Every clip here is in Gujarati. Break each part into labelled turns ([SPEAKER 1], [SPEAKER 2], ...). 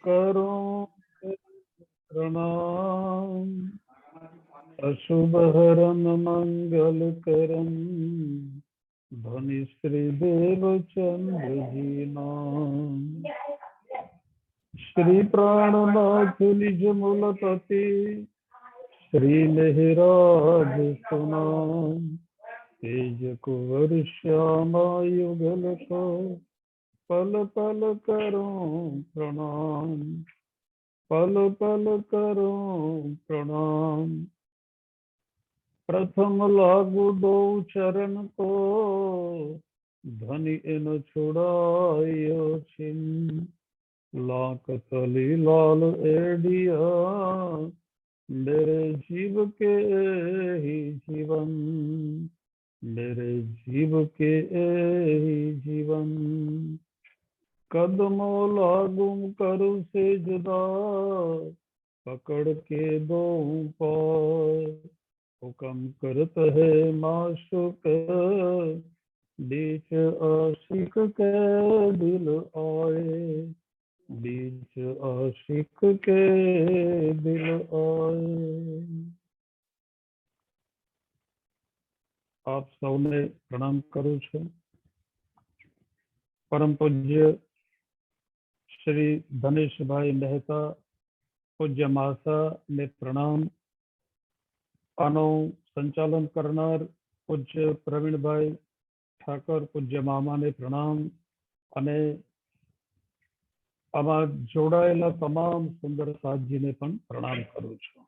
[SPEAKER 1] करो प्रणाम। अशुभ हरन मंगल करन, धनी श्री देव चंद्र जी नाम। श्री प्राणनाथ निज मूलपति, श्री लहराज सुनाम। तेज कुंवर श्यामा युगल को, पल पल करो प्रणाम। पल पल करो प्रणाम। प्रथम लागू दो चरण को, धनी इन छुड़ायो छिन। लाख तली लाल एडिया, मेरे जीव के ही जीवन। मेरे जीव के ही जीवन। कदमों लागू करू से जुदा, पकड़ के दो पार। हुक्म करत है माशुक, बीच आशिक के दिल आए। बीच आशिक के दिल आए। आप સૌને પ્રણામ કરું છું। પરમ પૂજ્ય શ્રી ધનેશભાઈ મહેતા, પૂજ્ય માસા ને પ્રણામ। આનું સંચાલન કરનાર પૂજ્ય પ્રવીણભાઈ ઠાકર, પૂજ્ય મામાને પ્રણામ। અને આમાં જોડાયેલા તમામ સુંદર સાધજીને પણ પ્રણામ કરું છું।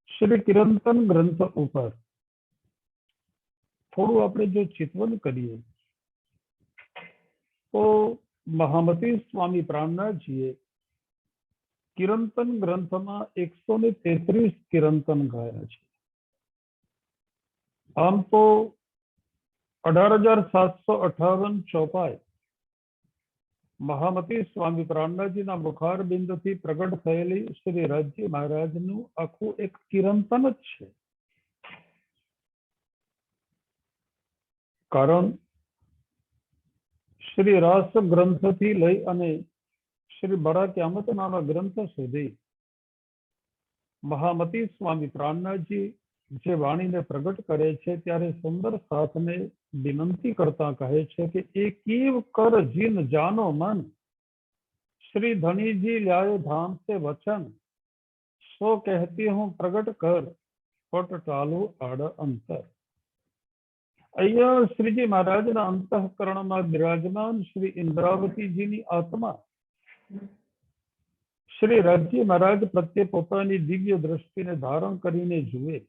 [SPEAKER 1] શ્રી કિરંતન ગ્રંથ ઉપર થોડું આપણે જો ચિંતન કરીએ તો મહામતી સ્વામી પ્રાણનાથજીએ કિરંતન ગ્રંથમાં 133 કિરંતન ગાયા છે। આમ તો 18,758 ચોપાઈ મહામતી સ્વામી પ્રાણનાથજીના મુખારબિંદથી પ્રગટ થયેલી શ્રી રાજજી મહારાજનું આખું એક કિરંતન જ છે। કારણ શ્રી રાસ ગ્રંથથી લઈ અને શ્રી બડા ક્યામત નામા ગ્રંથ સુધી મહામતી સ્વામી પ્રાણનાથજી જે વાણીને પ્રગટ કરે છે ત્યારે સુંદર સાથને વિનંતી કરતા કહે છે કે એकीव कर जिन जानो मन, श्री धनी जी ल्याए धाम से वचन। सो कहती हूँ प्रगट कर, पट टालो आड़ अंतर। અહીંયા શ્રીજી મહારાજના અંતઃકરણમાં બિરાજમાન શ્રી ઇન્દ્રાવતીજીની આત્મા શ્રી રાજજી મહારાજ પ્રત્યે પોતાની દિવ્ય દ્રષ્ટિને ધારણ કરીને જુએ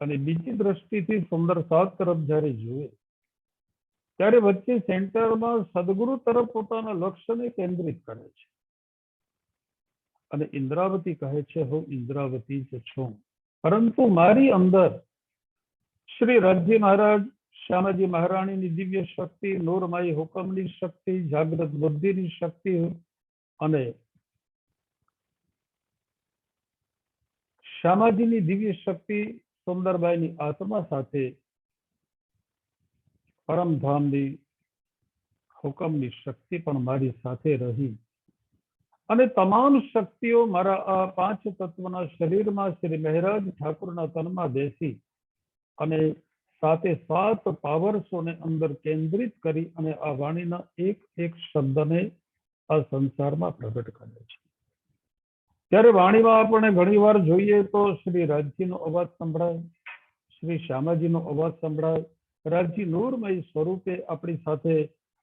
[SPEAKER 1] અને બીજી દ્રષ્ટિથી સુંદર સાત તરફ જ્યારે જુએ ત્યારે વચ્ચે સેન્ટરમાં સદગુરુ તરફ પોતાના લક્ષ્યને કેન્દ્રિત કરે છે અને ઇન્દ્રાવતી કહે છે હું ઇન્દ્રાવતી જ છું, પરંતુ મારી અંદર श्री राज्य महाराज श्यामाजी महाराणी दिव्य शक्ति, नूरमाई हुकमनी शक्ति, जागृत बुद्धि शक्ति अने श्यामाजी दिव्य शक्ति सुंदरबाई आत्मा साथे परमधाम हुकमनी शक्ति पण मारी साथे रही अने तमाम शक्तिओ मारा आ 5 तत्वना शरीर में श्री महराज ठाकुरना तनमा बेसी અને સાથે 7 પાવર્સોને અંદર કેન્દ્રિત કરી અને આ વાણીના એક એક શબ્દને આ સંસારમાં પ્રગટ કરે છે। ત્યારે વાણીમાં આપણે ઘણીવાર જોઈએ તો શ્રી રાજજીનો અવાજ સંભળાય, શ્રી શ્યામાજીનો અવાજ સંભળાય। રાજજી નૂરમય સ્વરૂપે આપણી સાથે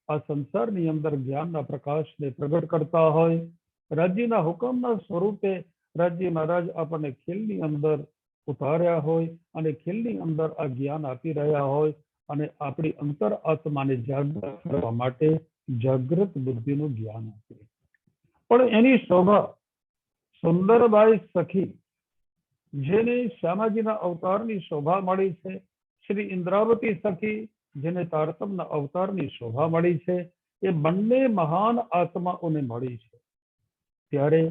[SPEAKER 1] આ સંસારની અંદર જ્ઞાનના પ્રકાશને પ્રગટ કરતા હોય। રાજજીના હુકમના સ્વરૂપે રાજજી મહારાજ આપણને ખીલની અંદર ઉતાર્યા હોય અને ખીલની અંદર આ જ્ઞાન આપી રહ્યા હોય અને આપણી અંતર આત્માને જાગૃત કરવા માટે જાગૃત બુદ્ધિનું જ્ઞાન આપે। પણ એની શોભા સુંદરબાઈ સખી જેને શ્યામાજીના અવતારની શોભા મળી છે, શ્રી ઇન્દ્રાવતી સખી જેને તારતમના અવતારની શોભા મળી છે, એ બંને મહાન આત્માઓને મળી છે। ત્યારે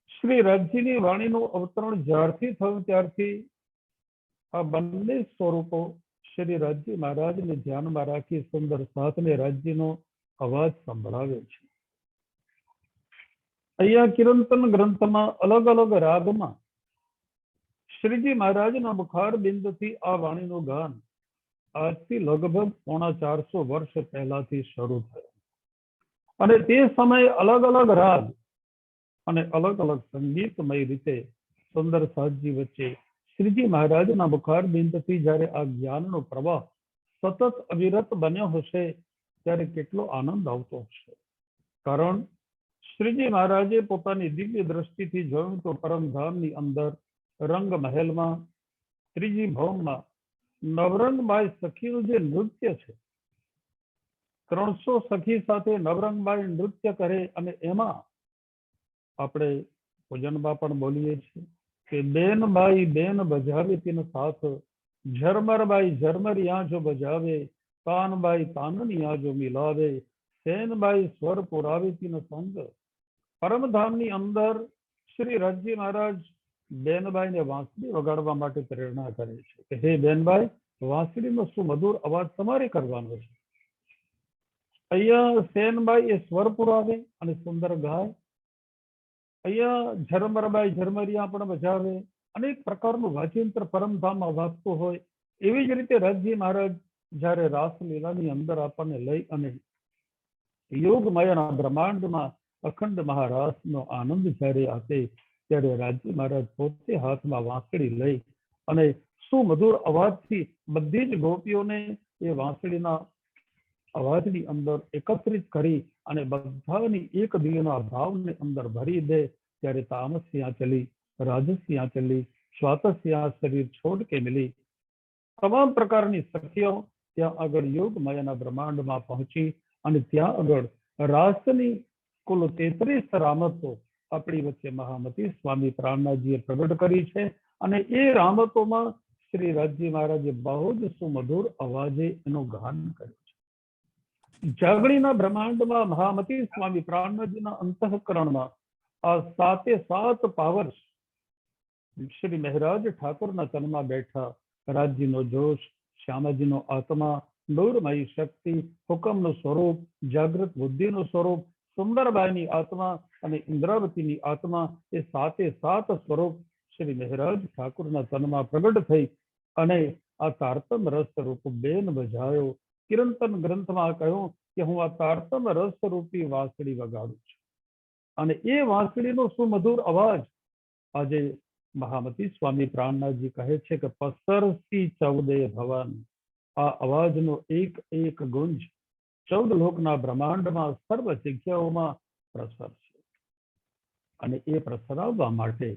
[SPEAKER 1] श्री राज्यनी वाणीनु अवतरण ज्यारथी थयुं त्यारथी आ बंने स्वरूपो श्री राज्य महाराज ने ध्यान में राखी सुंदर साथ ने राज्यनो અવાજ સંભળાવે છે. અહીંયા કિરંતન ગ્રંથમાં અલગ અલગ રાગમાં શ્રીજી મહારાજના મુખાર બિંદથી આ વાણીનું ગાન આજથી લગભગ 450 વર્ષ પહેલાથી શરૂ થયું અને તે સમયે અલગ અલગ રાગ અને અલગ અલગ સંગીતમય રીતે સુંદર સાધજી વચ્ચે શ્રીજી મહારાજના મુખાર બિંદથી જ્યારે આ જ્ઞાનનો પ્રવાહ સતત અવિરત બન્યો હશે ત્યારે કેટલો આનંદ આવતો હશે. કારણ શ્રીજી મહારાજે પોતાની દિવ્ય દ્રષ્ટિથી જોયું તો પરમધામની અંદર રંગ મહેલમાં ત્રીજી ભવનમાં નવરંગબાઈ સખીનું જે નૃત્ય છે, 300 સખી સાથે નવરંગબાઈ નૃત્ય કરે અને એમાં આપણે પૂજનમાં પણ બોલીએ છીએ કે બેનબાઈ બેન બજાવે તીન સાથ, ઝરમરબાઈ ઝરમરિયા જો બજાવે, તાનબાઈ તાનનિયા જો મિલાવે, સેનબાઈ સ્વર પુરાવે તીન સંગ. પરમધામની અંદર શ્રી રાજજી મહારાજ બેનબાઈને વાંસળી વગાડવા માટે પ્રેરણા કરે છે કે હે બેનબાઈ, વાંસળીનો સુમધુર અવાજ તમારે કરવાનો છે. અહીંયા સેનબાઈ એ સ્વર પુરાવે અને સુંદર ગાય. અહીંયા ઝરમરબાઈ ઝરમરિયા પણ બજાવે. અનેક પ્રકારનું વાજિંત્ર પરમધામમાં વાગતું હોય. એવી જ રીતે રાજજી મહારાજ જ્યારે રાસલીલાની અંદર આપણને લઈ અને યોગમાયાના બ્રહ્માંડમાં અખંડ મહારાસનો આનંદ જ્યારે આપે ત્યારે રાજજી મહારાજ પોતે હાથમાં વાંસળી લઈ અને સુમધુર અવાજથી બધી જ ગોપીઓને એ વાંસળીના અવાજની અંદર એકત્રિત કરી અને બધાની એક દિલના ભાવને અંદર ભરી દે ત્યારે તામસ્યા ચલી, રાજસ્યા ચલી, સ્વાતસ્યા શરીર છોડ કે મિલી. તમામ પ્રકારની સખીઓ ત્યાં આગળ યોગ માયાના બ્રહ્માંડમાં પહોંચી અને ત્યાં આગળ રાસની કુલ 33 રામતો આપણી વચ્ચે મહામતી સ્વામી પ્રાણનાથજીએ પ્રગટ કરી છે અને એ રામતોમાં શ્રી રાજજી મહારાજે બહુ જ સુમધુર અવાજે એનું ગાન કર્યું છે. જાગણીના બ્રહ્માંડમાં મહામતી સ્વામી પ્રાણનાથજીના અંતઃકરણમાં આ 7 પાવર્સ શ્રી મહેરાજ ઠાકોરના તનમાં બેઠા રાજજીનો જોશ, શ્યામાજીનો આત્મા, નૂરમયી શક્તિ, હુકમનું સ્વરૂપ, જાગૃત બુદ્ધિનું સ્વરૂપ, સુંદરબાઈની આત્મા અને ઇન્દ્રાવતીની આત્મા એ 7 સ્વરૂપ શ્રી મહેરાજ ઠાકુરના તનમાં પ્રગટ થઈ અને આ તારતમ રસ રૂપ બેન બજાયો. કિરંતન ગ્રંથમાં કહ્યું કે હું આ તારતમ રસ રૂપી વાંસળી વગાડું છું અને એ વાંસળીનો સુમધુર અવાજ આજે મહામતી સ્વામી પ્રાણનાથજી કહે છે કે પસરસી 14 ભવન. આ અવાજનો એક એક ગુંજ 14 લોકના બ્રહ્માંડમાં સર્વ જગ્યાઓમાં પ્રસરશે અને એ પ્રસરાવવા માટે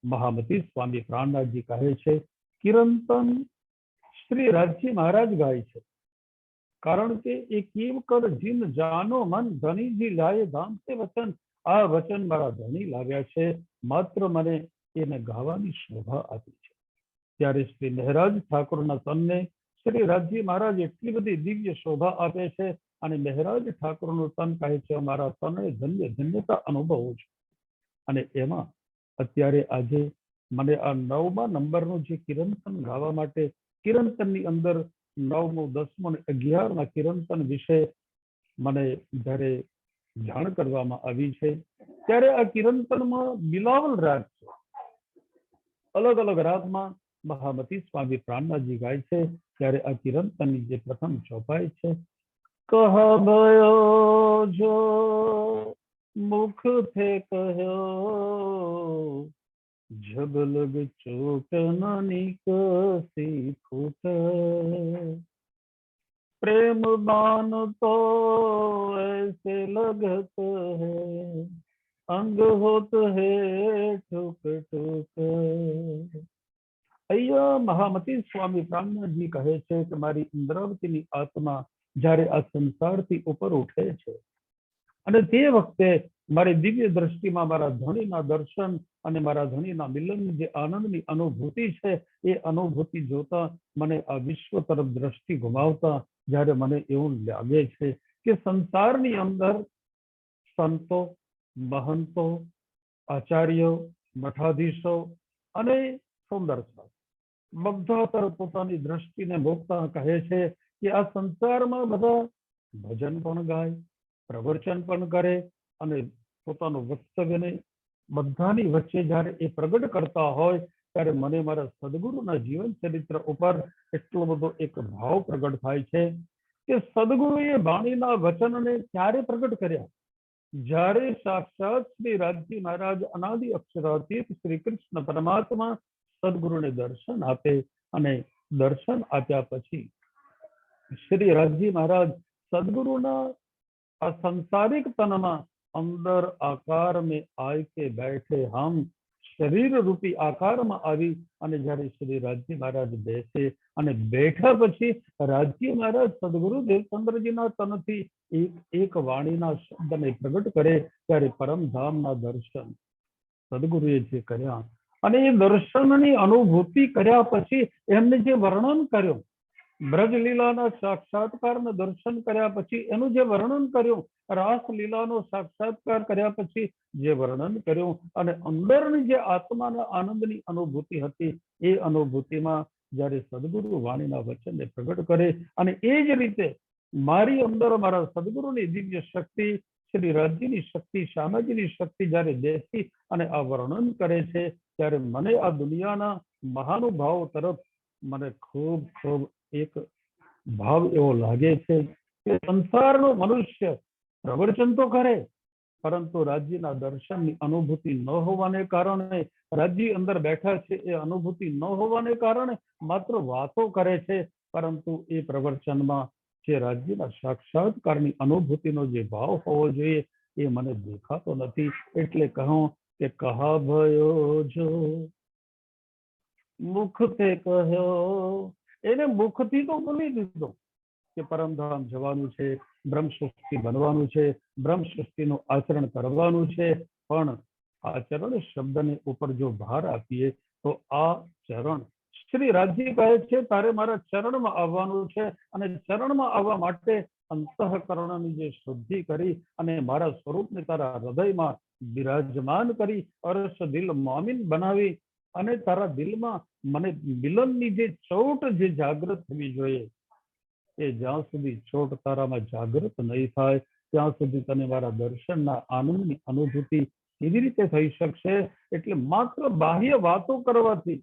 [SPEAKER 1] મહામતી સ્વામી પ્રાણનાથજી કહે છે કિરંતન શ્રી રાજજી મહારાજ ગાય છે. કારણ કે એ કેવ કર જીન જાનો મન ધણીજી લાય ધામ તે વચન. આ વચન મારા ધણી લાવ્યા છે, માત્ર મને એને ગાવાની શોભા આપી છે. ત્યારે શ્રી મહેરાજ ઠાકોરના તનને શ્રી રાજજી મહારાજ એટલી બધી દિવ્ય શોભા આપે છે અને મહેરાજ ઠાકોરનું તન કહે છે મારા તને ધન્ય ધન્યતા અનુભવું છું. અને એમાં અત્યારે આજે મને આ 9મા નંબરનું જે કિરંતન ગાવા માટે કિરંતનની અંદર 9મું, 10મું અને 11મા કિરંતન વિશે મને જ્યારે જાણ કરવામાં આવી છે ત્યારે આ કિરંતનમાં બિલાવલ રાગ છે. અલગ અલગ રાગમાં મહામતી સ્વામી પ્રાણનાથજી ગાય છે. ત્યારે આ કિરંતનની જે પ્રથમ ચોપાઈ છે કહા ભયો જો મુખ થે કહ્યો જબ લગ ચોટ ન નિકસી ફૂટ प्रेम बान तो ऐसे लगत है अंग होत है ठुक ठुक. અહીંયા મહામતી સ્વામી પ્રાણનાથજી કહે છે કે મારી ઇન્દ્રાવતીની આત્મા જ્યારે આ સંસારથી ઉપર ઉઠે છે અને તે વખતે મારી દિવ્ય દ્રષ્ટિમાં મારા ધણીના દર્શન અને મારા ધણીના મિલન જે આનંદની અનુભૂતિ છે એ અનુભૂતિ જોતા મને આ વિશ્વ તરફ દ્રષ્ટિ ગુમાવતા જ્યારે મને એવું લાગે છે કે સંસારની અંદર સંતો, મહંતો, આચાર્યો, મઠાધીશો અને સુંદર બધા તરફ પોતાની દ્રષ્ટિને મોકતા કહે છે કે આ સંસારમાં બધા ભજન પણ ગાય, પ્રવચન પણ કરે અને પોતાનું વક્તવ્યને બધાની વચ્ચે જ્યારે એ પ્રગટ કરતા હોય ત્યારે મને મારા સદગુરુના જીવન ચરિત્ર ઉપર એટલો બધો એક ભાવ પ્રગટ થાય છે કે સદગુરુએ વાણીના વચનને ક્યારે પ્રગટ કર્યા, જ્યારે સાક્ષાત શ્રી રાજજી મહારાજ અનાદિ અક્ષરાતીત શ્રી કૃષ્ણ પરમાત્મા સદગુરુને દર્શન આપે અને દર્શન આપ્યા પછી શ્રી રાજજી મહારાજ સદગુરુના આ संसारिक तन में अंदर आकार में आय के बैठे हम शरीर रूपी आकार में आवी અને જ્યારે શ્રી રાજજી મહારાજ બેસે અને બેઠા પછી રાજજી મહારાજ સદગુરુ દેવચંદ્રજીના તનથી એક વાણીના શબ્દને પ્રગટ કરે ત્યારે પરમધામના દર્શન સદગુરુએ જે કર્યા અને એ દર્શનની અનુભૂતિ કર્યા પછી એમને જે વર્ણન કર્યું, બ્રજલીલાના સાક્ષાત્કારને દર્શન કર્યા પછી એનું જે વર્ણન કર્યું, રાસલીલાનો સાક્ષાત્કાર કર્યા પછી જે વર્ણન કર્યું અને અંદરની જે આત્માના આનંદની અનુભૂતિ હતી એ અનુભૂતિમાં જ્યારે સદગુરુ વાણીના વચનને પ્રગટ કરે અને એ જ રીતે મારી અંદર મારા સદગુરુની દિવ્ય શક્તિ, શ્રી રાજજીની શક્તિ, શ્યામાજીની શક્તિ જ્યારે બેસી અને આ વર્ણન કરે છે ત્યારે મને આ દુનિયાના મહાનુભાવો તરફ મને ખૂબ ખૂબ એક ભાવ એવો લાગે છે કે સંસારનો મનુષ્ય પ્રવચન તો કરે પરંતુ રાજ્યના દર્શનની અનુભૂતિ ન હોવાને કારણે, રાજ્ય અંદર બેઠા છે એ અનુભૂતિ ન હોવાને કારણે માત્ર વાતો કરે છે પરંતુ એ પ્રવચનમાં જે રાજ્યના સાક્ષાત્કારની અનુભૂતિનો જે ભાવ હોવો જોઈએ એ મને દેખાતો નથી. એટલે કહું કે કહા ભયો જો મુખથી કહ્યો, એને મુખથી તો બોલી દીધો કે પરમધામ જવાનું છે, બ્રહ્મ સૃષ્ટિ બનવાનું છે, બ્રહ્મ સૃષ્ટિનું આચરણ કરવાનું છે, પણ આચરણ શબ્દને ઉપર જો ભાર આપીએ તો આ ચરણ શ્રી રાજજી કહે છે તારે મારા ચરણમાં આવવાનું છે અને ચરણમાં આવવા માટે અંતઃકરણની જે શુદ્ધિ કરી અને મારા સ્વરૂપને તારા હૃદયમાં બિરાજમાન કરી અરસ દિલ મોમિન બનાવી અને તારા દિલમાં મને મિલનની જે ચોટ જે જાગૃત થવી જોઈએ એ જ્યાં સુધી ચોટ તારામાં જાગૃત નહીં થાય ત્યાં સુધી તને મારા દર્શનના આનંદની અનુભૂતિ કેવી રીતે થઈ શકશે. એટલે માત્ર બાહ્ય વાતો કરવાથી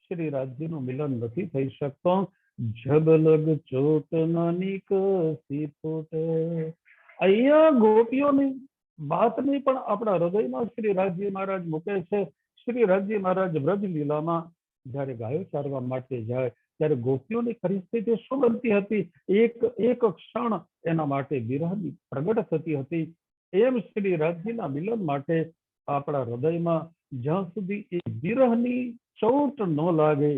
[SPEAKER 1] શ્રી રાજજીનું મિલન નથી થઈ શકતો. જબ લગ ચોટ નાની કસી ફૂટે, અહીંયા ગોપીઓની વાતની પણ આપણા હૃદયમાં શ્રી રાજજી મહારાજ મૂકે છે. શ્રી રાજજી મહારાજ વ્રજ લીલામાં જયારે ગાયો ચારવા માટે જાય ત્યારે ગોપીઓની પરિસ્થિતિ શું બનતી હતી, એક ક્ષણ એના માટે વિરહની પ્રગટ થતી હતી. એમ શ્રી રાજજીના મિલન માટે આપણા હૃદયમાં જ્યાં સુધી એ વિરહની ચોટ ન લાગે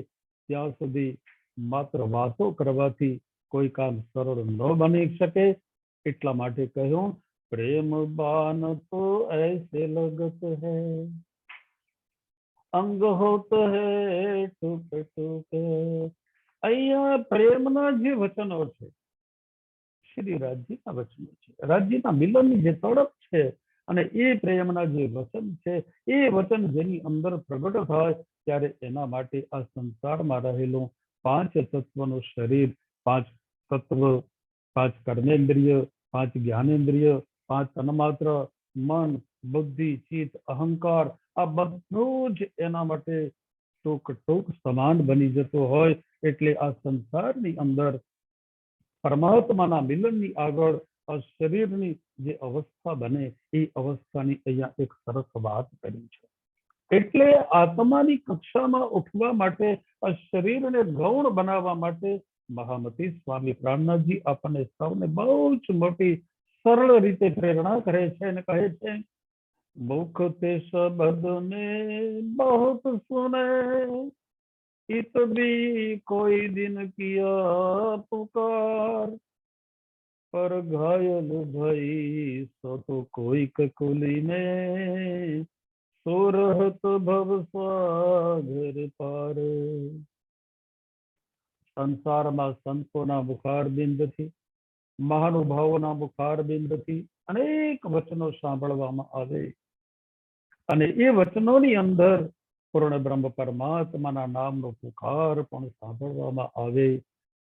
[SPEAKER 1] ત્યાં સુધી માત્ર વાતો કરવાથી કોઈ કામ સરળ ન બની શકે. એટલા માટે કહ્યું પ્રેમ બાન તો ऐसे लगत है, અંગ હોત હૈ ટૂક ટૂક. અહીંયા પ્રેમના જે વચનો છે શ્રી રાજજીના વચનો છે, રાજજીના મિલનની જે તડપ છે અને એ પ્રેમના જે વચન છે એ વચન જેની અંદર પ્રગટ થાય ત્યારે એના માટે આ સંસારમાં રહેલું 5 તત્વનું શરીર, 5 તત્વ, 5 કર્મેન્દ્રિય, 5 જ્ઞાનેન્દ્રિય, 5 તન્માત્ર, મન, બુદ્ધિ, ચિત્ત, અહંકાર, આ બધું જ એના માટે ટૂંક ટૂંક સમાન બની જતો હોય. એટલે આ સંસારની અંદર પરમાત્માના મિલનની આગળ આ શરીરની જે અવસ્થા બને એ અવસ્થાની અહીંયા એક સરસ વાત કરી છે. એટલે આત્માની કક્ષામાં ઉઠવા માટે આ શરીરને ગૌણ બનાવવા માટે મહામતી સ્વામી પ્રાણનાથજી આપણને સૌને બહુ જ મોટી સરળ રીતે પ્રેરણા કરે છે અને કહે છે मुख ते शब्द में बहुत सुने, इत भी कोई दिन किया पुकार, पर घायल भई सो तो कोई ककुली में, सो रहत भव सागर पार. સંસારમાં સંતોના મુખારબિંદથી, મહાનુભાવોના મુખારબિંદથી અનેક વચનો સાંભળવામાં આવે અને એ વચનોની અંદર પૂર્ણ બ્રહ્મ પરમાત્માના નામનો પુકાર પણ સાંભળવામાં આવે.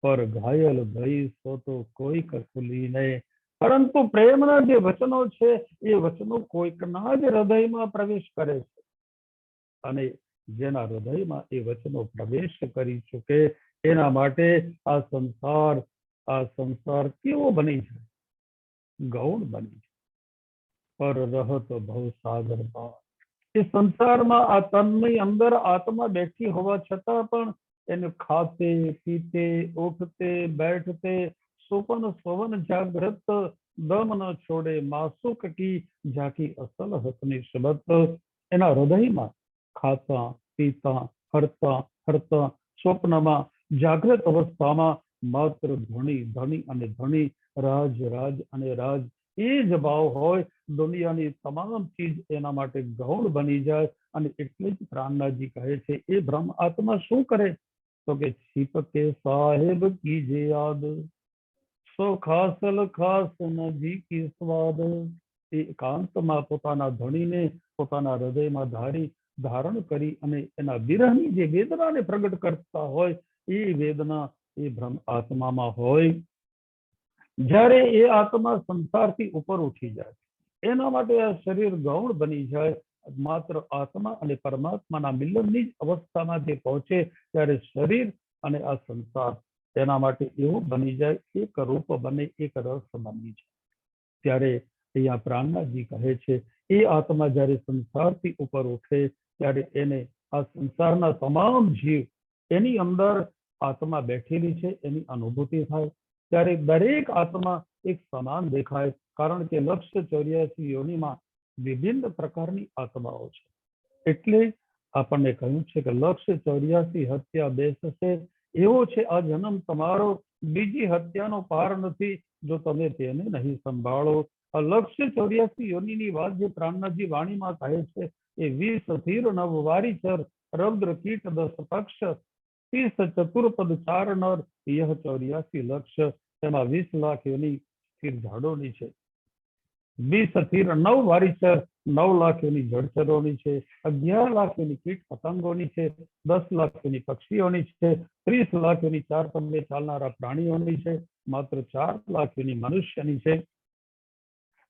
[SPEAKER 1] પર ઘાયલ ભઈ સો તો કોઈ કુલીને, પરંતુ પ્રેમના જે વચનો છે એ વચનો કોઈકના જ હૃદયમાં પ્રવેશ કરે છે અને જેના હૃદયમાં એ વચનો પ્રવેશ કરી ચૂકે એના માટે આ સંસાર કેવો બની છે? ગૌણ બની છે। પર રહત ભવ સાગર પાર, એ સંસારમાં આ તનની અંદર આત્મા બેઠી હોવા છતાં પણ એને ખાતે પીતે ઉઠતે બેઠતે સુપન સ્વન જાગ્રત દમ ન છોડે માસુક કી ઝાકી અસલ હસની શબત, એના હૃદયમાં ખાતા પીતા હરતા સ્વપ્નમાં જાગ્રત અવસ્થામાં માત્ર ધણી અને ધણી, રાજ અને રાજ, એ જ ભાવ હોય। દુનિયાની તમામ ચીજ એના માટે ગૌણ બની જાય અને એટલે જ પ્રાણનાથજી કહે છે એ બ્રહ્મ આત્મા શું કરે તો કે છીપ કે સાહેબ કીજે યાદ, સો ખાસલ ખાસ નજી કી સ્વાદ, એ એકાંતમાં પોતાના ધણીને પોતાના હૃદયમાં ધારણ કરી અને એના વિરહની જે વેદનાને પ્રગટ કરતા હોય એ વેદના એ બ્રહ્મ આત્મામાં હોય। જ્યારે એ આત્મા સંસારથી ઉપર ઉઠી જાય એના માટે આ શરીર ગૌણ બની જાય, માત્ર આત્મા અને પરમાત્માના મિલનની જ અવસ્થામાં જે પહોંચે ત્યારે શરીર અને આ સંસાર તેના માટે એવું બની જાય, એક રૂપ બને, એક રસ બની જાય। ત્યારે અહીંયા પ્રાણનાથજી કહે છે એ આત્મા જ્યારે સંસારથી ઉપર ઉઠે ત્યારે એને આ સંસારના તમામ જીવ એની અંદર આત્મા બેઠેલી છે એની અનુભૂતિ થાય। ત્યારે દરેક આત્મા એક સમાન દેખાય, કારણ કે લક્ષ્ય 84 યોનિમાં વિભિન્ન પ્રકારની આત્માઓ છે। એટલે આપણને કહ્યું છે કે લક્ષ્ય 84 હત્યા બેસશે, એવો છે આ જન્મ તમારો, બીજી હત્યાનો પાર નથી જો તમે તેને નહીં સંભાળો। આ લક્ષ્ય 84 યોનિની વાત જે પ્રાણનાથજી વાણીમાં કહે છે એ 20 ધીર નવ વારીચર રૌદ્ર કીટ 10 પક્ષ 30 ચતુર્પદ 4 નર યહ 84 લક્ષ્ય, એમાં 20 લાખ યોની સ્થિર ઝાડોની છે, 20 સ્થિર 9 વારીચર 9 લાખ યોની જળચરોની છે, 11 લાખ યોની કીટ પતંગોની છે, 10 લાખ યોની પક્ષીઓની છે, 30 લાખ યોની 4 પગે ચાલનારા પ્રાણીઓની છે, માત્ર 4 લાખ યોની મનુષ્યની છે।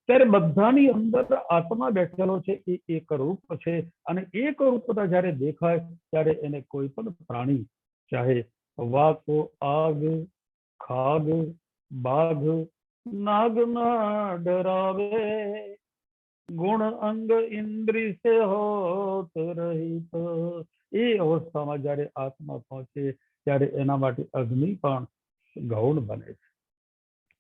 [SPEAKER 1] ત્યારે બધાની અંદર આત્મા બેઠેલો છે એ એક રૂપ છે અને એક રૂપતા જ્યારે દેખાય ત્યારે એને કોઈ પણ પ્રાણી, ચાહે વાકો આગ ખાગ બાઘ નાગ ના ડરાવે, ગુણ અંગ ઇન્દ્રિય સે હોત રહિત, એ અવસ્થામાં જ્યારે આત્મા પહોંચે ત્યારે એના માટે અગ્નિ પણ ગૌણ બને છે।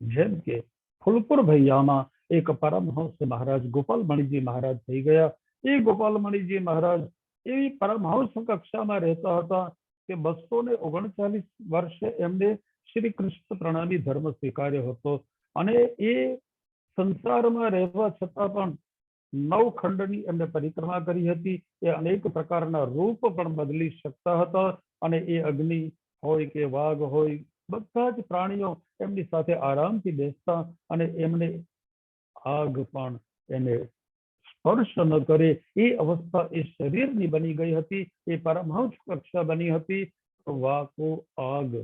[SPEAKER 1] જેમ કે ફૂલપુર ભૈયામાં એક પરમહંસ મહારાજ ગોપાલમણીજી મહારાજ થઈ ગયા। એ ગોપાલમણીજી મહારાજ એવી પરમહંસ કક્ષામાં રહેતા હતા કે 239 વર્ષે એમને શ્રી કૃષ્ણ પ્રણામી ધર્મ સ્વીકાર્યો હતો અને એ સંસારમાં રહેવા છતાં પણ 9 ખંડની એમને પરિક્રમા કરી હતી। એ અનેક પ્રકારના રૂપ પણ બદલી શકતા હતા અને એ અગ્નિ હોય કે વાઘ હોય બધા જ પ્રાણીઓ એમની સાથે આરામથી બેસતા અને એમને આગ પણ એને સ્પર્શ ન કરે એ અવસ્થા એ શરીરની બની ગઈ હતી, એ પરમહંસ કક્ષા બની હતી। વાકો આગ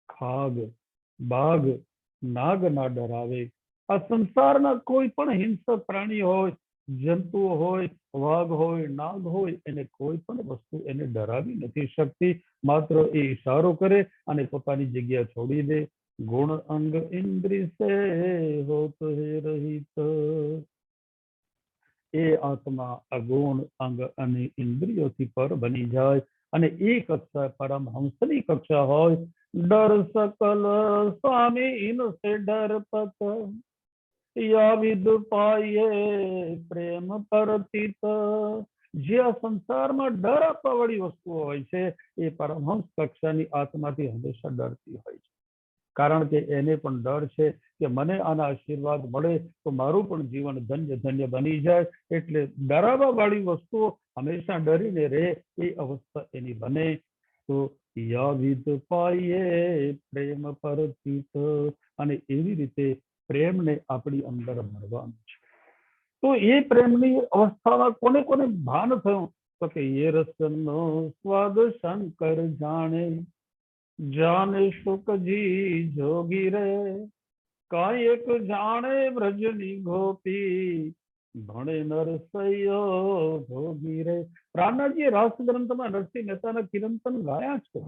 [SPEAKER 1] ખાગ બાઘ નાગ ના ડરાવે, આ સંસારના કોઈ પણ હિંસક પ્રાણી હોય, જંતુઓ હોય, વાઘ હોય, નાગ હોય, એને કોઈ પણ વસ્તુ એને ડરાવી નથી શકતી, માત્ર એ ઈશારો કરે અને પોતાની જગ્યા છોડી દે। ગુણ અંગ ઇન્દ્રિય સે હોત હે રહિત, એ આત્મા અગુણ અંગ અને ઇન્દ્રિયોથી પર બની જાય અને એ કક્ષા પરમહંસની કક્ષા હોય। ડર સકલ સ્વામી ઇનસે ડરપત, યા વિદ પાયે પ્રેમ પરતિત, જે આ સંસારમાં ડર આપવા વાળી વસ્તુઓ હોય છે એ પરમહંસ કક્ષાની આત્માથી હંમેશા ડરતી હોય છે, કારણ કે એને પણ ડર છે કે મને આના આશીર્વાદ મળે તો મારું પણ જીવન ધન્ય ધન્ય બની જાય, એટલે ડરાવવા વાળી વસ્તુઓ હંમેશા ડરીને રહે એ અવસ્થા એની બને। તો યા વિદ પાયે પ્રેમ પરતિત, અને એવી રીતે પ્રેમને આપણી અંદર મળવાનું છે। તો એ પ્રેમની અવસ્થામાં કોને કોને ભાન થયું તો કે એ રસનો સ્વાદ શંકર જાણે, જાને શુકજી જોગી રે, કાયક જાણે વ્રજની ગોપી ભણે નરસૈયો ભોગી રે. રાણાજીએ રાસ ગ્રંથમાં નરસિંહ મહેતાના કીર્તન ગાયા છે.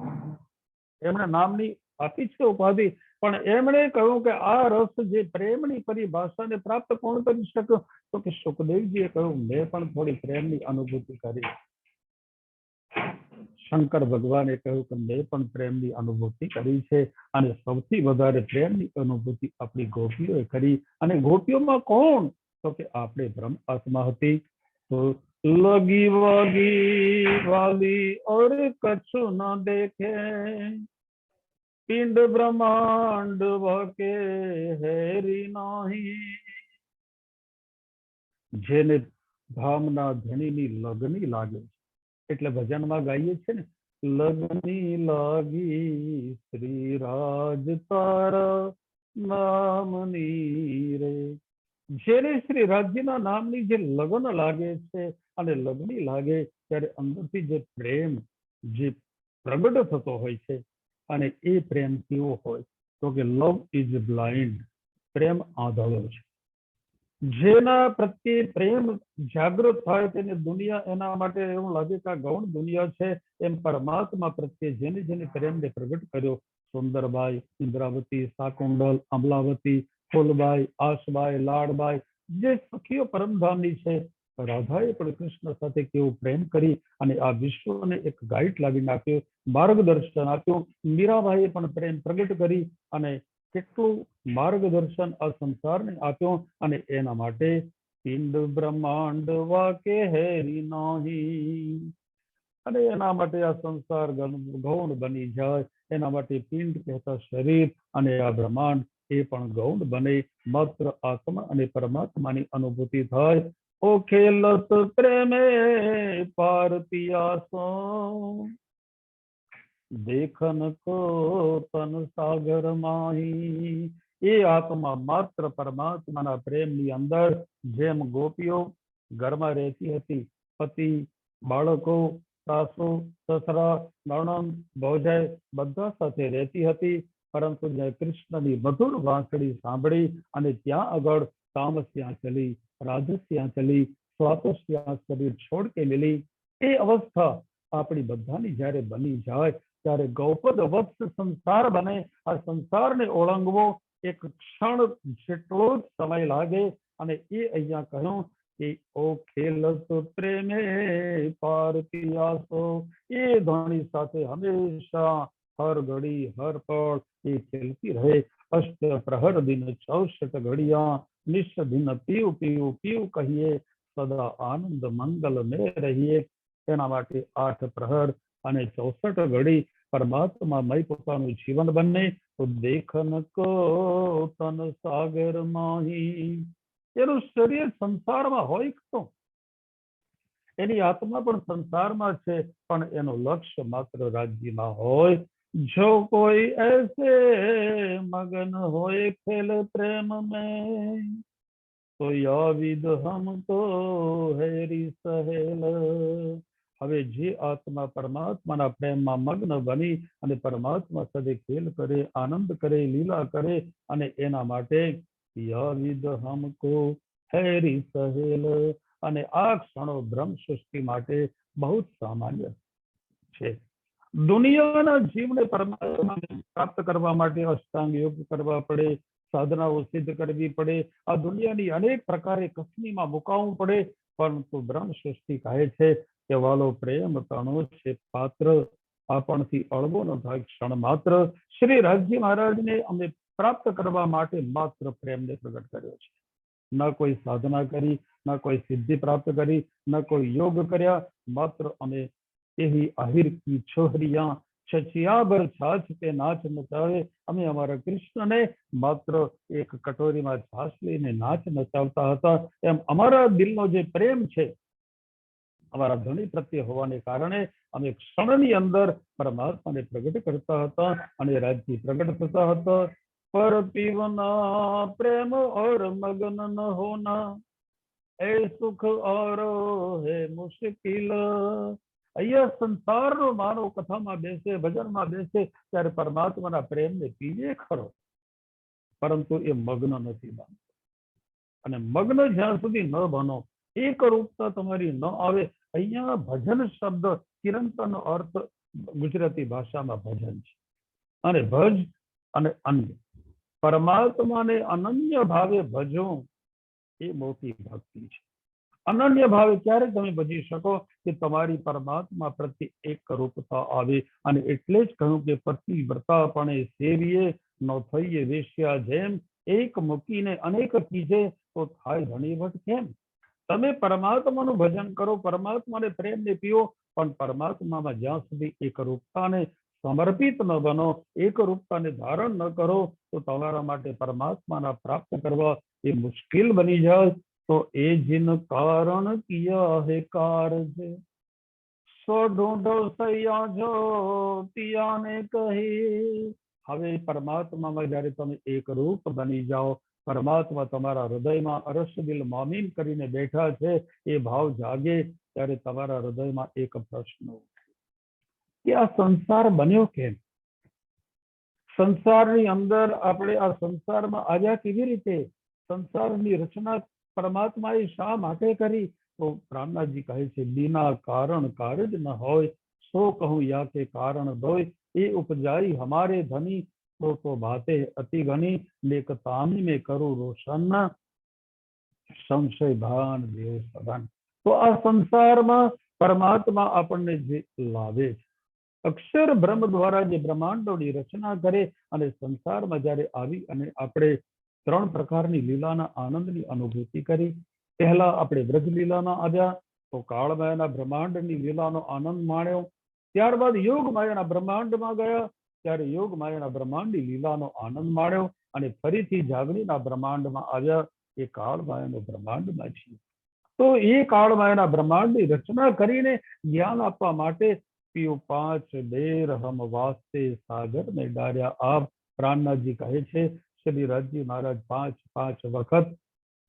[SPEAKER 1] એમણે નામની આપી છે ઉપાધિ, પણ એમણે કહ્યું કે આ રસ જે પ્રેમની પરિભાષાને પ્રાપ્ત કોણ કરી શક્યો? તો કે સુખદેવજીએ કહ્યું મેં પણ થોડી પ્રેમની અનુભૂતિ કરી. શંકર ભગવાને કહ્યું કે મેં પણ પ્રેમની અનુભૂતિ કરી છે, અને સૌથી વધારે પ્રેમની અનુભૂતિ આપણી ગોપીઓએ કરી. અને ગોપીઓમાં કોણ? તો કે આપણે બ્રહ્મ આત્મા હતી. તો લગી વગી વાલી ઓર કછું ન દેખે, પિંડ બ્રહ્માંડ વકે હેરી નહીં. જેને ધામના ધણીની લગની લાગે છે, એટલે ભજનમાં ગાઈએ છે ને, લગની લાગી શ્રી રાજ તારા નામની રે. જેને શ્રી રાજ્યના નામની જે લગ્ન લાગે છે અને લગ્ની લાગે ત્યારે અંદરથી જે પ્રેમ જે પ્રગટ થતો હોય છે, અને એ પ્રેમ કેવો હોય? તો કે લવ ઇઝ બ્લાઇન્ડ, પ્રેમ આંધળો છે. જેના પ્રત્યે પ્રેમ જાગૃત થાય તેને દુનિયા એના માટે એવું લાગે કે આ ગૌણ દુનિયા છે. એમ પરમાત્મા પ્રત્યે જેને જેને પ્રેમને પ્રગટ કર્યો, સુંદરબાઈ, ઇન્દ્રાવતી, શાકુંડલ, અમલાવતી, ફૂલબાઈ, આશબાઈ, લાડબાઈ, જે સખીઓ પરમધામની છે, રાધાએ પણ કૃષ્ણ સાથે કેવો પ્રેમ કરી અને આ વિશ્વને એક ગાઈડ લાવીને આપ્યો, માર્ગદર્શન આપ્યું. મીરાબાઈએ પણ પ્રેમ પ્રગટ કરી અને કેટલું માર્ગદર્શન આ સંસારને આપ્યું. અને એના માટે પિંડ બ્રહ્માંડ વાકે હેરી નહીં, અને એના માટે આ સંસાર ગૌણ બની જાય, એના માટે પિંડ કહેતા શરીર અને આ બ્રહ્માંડ એ પણ ગૌણ બને. માત્ર આત્મા અને પરમાત્માની અનુભૂતિ થાય. ઓ ખેલત પ્રેમે પાર પિયાસો, દેખન કો તન સાગર માહી. એ આત્મા માત્ર પરમાત્માના પ્રેમની અંદર જેમ ગોપીઓ ઘરમાં રહેતી હતી, પતિ, બાળકો, સાસુ, સસરા, નણંદ, ભોજાઈ બધા સાથે રહેતી હતી, પરંતુ જ્યાં કૃષ્ણની મધુર વાંસળી સાંભળી અને ત્યાં આગળ તામસ્યા ચલી, રાજસ્યા ચલી, સ્વાતસ્યા શરીર છોડ કે મિલી, એ અવસ્થા આપણી બધાની જ્યારે બની જાય ત્યારે ગૌપદ વત્સ સંસાર બને. આ સંસારને ઓળંગવો એક ક્ષણ જેટલો જ સમય લાગે. અને એ અહીંયા કહ્યું કે ઓ ખેલત પ્રેમે પાર પિયાસો, એ ધણી સાથે હંમેશા હર ઘડી હર પળ એ ખેલતી રહે. અષ્ટ પ્રહર દિન 64 ઘડિયા, નિશ દિન પીવ પીવ પીવ કહીએ, સદા આનંદ મંગલ મેં રહીએ. એના માટે 8 પ્રહર અને 64 ઘડી પરમાત્મામય પોતાનું જીવન બને. તો દેખન કો તન સાગર માહી, એનું શરીર સંસારમાં હોય તો એની આત્મા પણ સંસારમાં છે, પણ એનું લક્ષ્ય માત્ર રાજ્યમાં હોય. જો કોઈ એસે મગન હોય ખેલ પ્રેમ મેં, તો યાવિદ હમકો હેરી સહેલ. હવે જે આત્મા પરમાત્માના પ્રેમમાં મગ્ન બની અને પરમાત્મા સાથે ખેલ કરે, આનંદ કરે, લીલા કરે, અને એના માટે યાવિદ હમકો હેરી સહેલ. અને આ ક્ષણો બ્રહ્મ સૃષ્ટિ માટે બહુ સામાન્ય છે. દુનિયાના જીવને પરમાત્મા પ્રાપ્ત કરવા માટે અષ્ટાંગ યોગ કરવા પડે, સાધનાઓ સિદ્ધ કરવી પડે, આ દુનિયાની અનેક પ્રકારે કસનીમાં મુકાવવું પડે. પરંતુ બ્રહ્મ સૃષ્ટિ કહે છે કે વાલો પ્રેમ તણો છે પાત્ર, આપણથી અળવો ન થાય ક્ષણ માત્ર. શ્રી રાજ્ય મહારાજને અમે પ્રાપ્ત કરવા માટે માત્ર પ્રેમને પ્રગટ કર્યો છે. ન કોઈ સાધના કરી, ન કોઈ સિદ્ધિ પ્રાપ્ત કરી, ન કોઈ યોગ કર્યા. માત્ર અમે એવી આહિર કી છોહરિયા, છછિયાબર છાછ કે નાચ નચાવે, અમે અમારા કૃષ્ણને માત્ર એક કટોરીમાં છાશ લઈને નાચ નચાવતા હતા. એમ અમારા દિલનો જે પ્રેમ છે અમારા ધણી પ્રત્યે હોવાને કારણે અમે ક્ષણની અંદર પરમાત્માને પ્રગટ કરતા હતા અને રાજ્ય પ્રગટ થતા હતા. પર પીવના પ્રેમ ઓર મગન ન હોના, એ સુખ ઓર હે મુશ્કિલ. અહીંયા સંસારનો માનવ કથામાં બેસે, ભજનમાં બેસે ત્યારે પરમાત્માના પ્રેમને પીવે ખરો, પરંતુ એ મગ્ન નથી બનતો. અને મગ્ન જ્યાં સુધી ન બનો, એક રૂપતા તમારી ન આવે. અહીંયા ભજન શબ્દ ચિરંતનનો અર્થ ગુજરાતી ભાષામાં ભજન છે. અને ભજ અને અન્ય પરમાત્માને અનન્ય ભાવે ભજો એ મોટી ભક્તિ છે. અનન્ય ભાવે ક્યારે તમે ભજી શકો કે તમારી પરમાત્મા પ્રત્યે એક રૂપતા આવે. અને એટલે જ કહ્યું કે પતિવ્રતાપણે સેવીએ ન થઈએ વેશ્યા જેમ, એક મૂકીને અનેક કીજે તો થાય ધણીવટ કેમ. તમે પરમાત્માનું ભજન કરો, પરમાત્માને પ્રેમને પીઓ, પણ પરમાત્મામાં જ્યાં સુધી એક રૂપતાને સમર્પિત ન બનો, એક રૂપતાને ધારણ ન કરો, તો તમારા માટે પરમાત્માના પ્રાપ્ત કરવા એ મુશ્કેલ બની જાય. તો એ જીન કારણ કિયા હે કારજ, સો ઢૂંઢો સૈયા જો પિયાને કહી. હવે પરમાત્મામાં જયારે તમે એક રૂપ બની જાઓ, પરમાત્મા તમારા હૃદયમાં અરસદિલ મોમીન કરીને બેઠા છે, એ ભાવ જાગે, ત્યારે તમારા હૃદયમાં એક પ્રશ્ન ઉઠે કે આ સંસાર બન્યો કેમ? સંસારની અંદર આપણે આ સંસારમાં આવ્યા કેવી રીતે? સંસારની રચના પરમાત્માએ શા માટે કરી? તો રામનાથજી કહે છે, બિના કારણ કારજ ન હોય, સો કહું યા કે કારણ દોય, એ ઉપજાઈ હમારે ધની, તો બાતે અતિ ઘની, લેક તામી में करूं रोशन, संशय भान देव सदन. તો આ સંસારમાં પરમાત્મા આપણને જે લાવે છે, અક્ષર બ્રહ્મ દ્વારા જે બ્રહ્માંડોની રચના કરે, અને સંસારમાં જ્યારે આવી અને આપણે ત્રણ પ્રકારની લીલાના આનંદની અનુભૂતિ કરી. પહેલા આપણે બ્રજ લીલામાં આવ્યા તો કાળમાયાના બ્રહ્માંડની લીલાનો આનંદ માણ્યો. ત્યારબાદ યોગ માયાના બ્રહ્માંડમાં ગયા, ત્યારે યોગ માયાના બ્રહ્માંડની લીલાનો આનંદ માણ્યો. અને ફરીથી જાગણીના બ્રહ્માંડમાં આવ્યા, એ કાળમાયાનો બ્રહ્માંડમાં છીએ. તો એ કાળમાયાના બ્રહ્માંડની રચના કરીને જ્ઞાન આપવા માટે પીઓ પાંચ બેર હમ વાસ્તે સાગર ને ડાર્યા આપ. પ્રાણનાથજી કહે છે, શ્રી રાજજી મહારાજ પાંચ વખત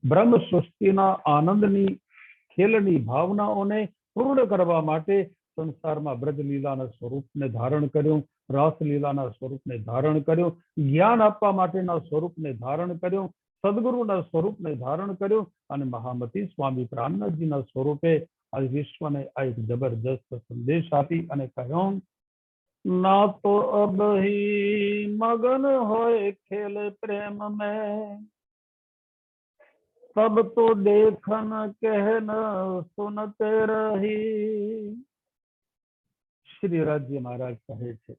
[SPEAKER 1] બ્રહ્મ સૃષ્ટિના આનંદની ખેલની ભાવનાઓને પૂર્ણ કરવા માટે સંસારમાં બ્રજલીલાના સ્વરૂપને ધારણ કર્યું, રાસલીલાના સ્વરૂપને ધારણ કર્યું, જ્ઞાન આપવા માટેના સ્વરૂપને ધારણ કર્યું, સદગુરુના સ્વરૂપને ધારણ કર્યું, અને મહામતી સ્વામી પ્રાણનાથજીના સ્વરૂપે આ વિશ્વને આ એક જબરજસ્ત સંદેશ આપી અને કહ્યું, ના તો અબ હી મગન હોય ખેલ પ્રેમ મેં, तब तो देखन कहन सुनते रही. શ્રી રાજ્ય મહારાજ કહે છે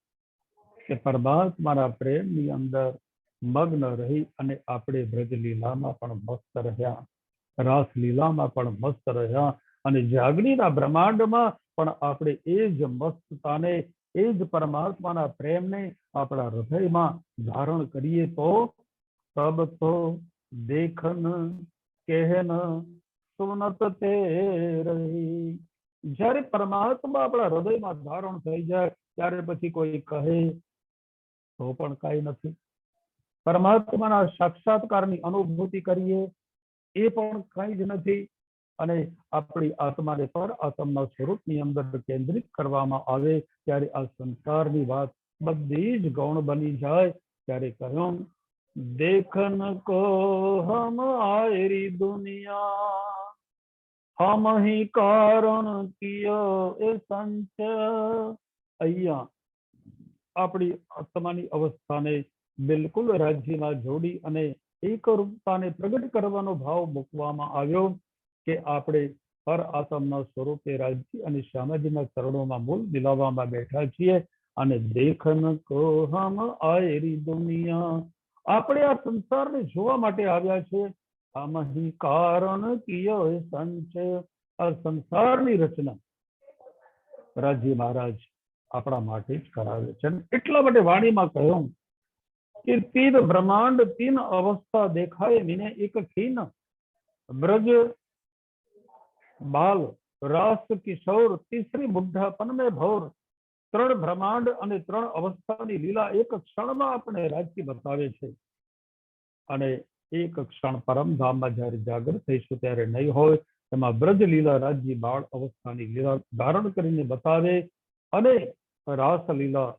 [SPEAKER 1] કે પરમાત્માના પ્રેમની અંદર મગ્ન રહી અને આપણે બ્રજલીલામાં પણ મસ્ત રહ્યા, રાસલીલામાં પણ મસ્ત રહ્યા, અને જાગણીના બ્રહ્માંડમાં પણ આપણે એ જ મસ્તતાને, એ જ પરમાત્માના પ્રેમને આપણા હૃદયમાં ધારણ કરીએ તો તબ તો દેખન કહેન સુનત તે રહી. જ્યારે પરમાત્મા આપણા હૃદયમાં ધારણ થઈ જાય, ત્યારે પછી કોઈ કહે તો પણ કાંઈ નથી. પરમાત્માના સાક્ષાત્કારની અનુભૂતિ કરીએ એ પણ કંઈ જ નથી. અને આપણી આત્માને પર આત્મના સ્વરૂપની અંદર કેન્દ્રિત કરવામાં આવે, ત્યારે આ સંસારની વાત બધી જ ગૌણ બની જાય. ત્યારે કહ્યું, देखन को हम आयरी दुनिया, हम ही कारण कियो એ સંચય. અહીંયા આપણી આત્માની અવસ્થાને બિલકુલ રાજ્યમાં જોડી અને એકરૂપતાને પ્રગટ કરવાનો ભાવ મૂકવામાં આવ્યો કે આપણે પર આત્મના સ્વરૂપે રાજ્ય અને શ્યામાજીના ચરણોમાં મૂળ મિલાવવામાં બેઠા છીએ. અને દેખન કો હમ આયરી દુનિયા, આપણે આ સંસારને જોવા માટે આવ્યા છે. આમહી કારણ કિયો સંચય, આ સંસારની રચના રાજ્ય મહારાજ આપણા માટે જ કરાવે છે. એટલા માટે વાણીમાં કહ્યું કે તીન બ્રહ્માંડ તીન અવસ્થા દેખાય મિને એક ખીન, બ્રજ બાલ રાસ કિશોર તીસરી બુઢાપન में ભોર. ત્રણ બ્રહ્માંડ અને ત્રણ અવસ્થાની લીલા એક ક્ષણમાં આપણે રાજ્ય બતાવે છે. અને એક ક્ષણ પરમધામમાં જયારે જાગૃત થઈશું ત્યારે નહીં હોય, એમાં બ્રજ લીલા રાજ્ય બાળ અવસ્થાની લીલા ધારણ કરીને બતાવે, અને રાસલીલા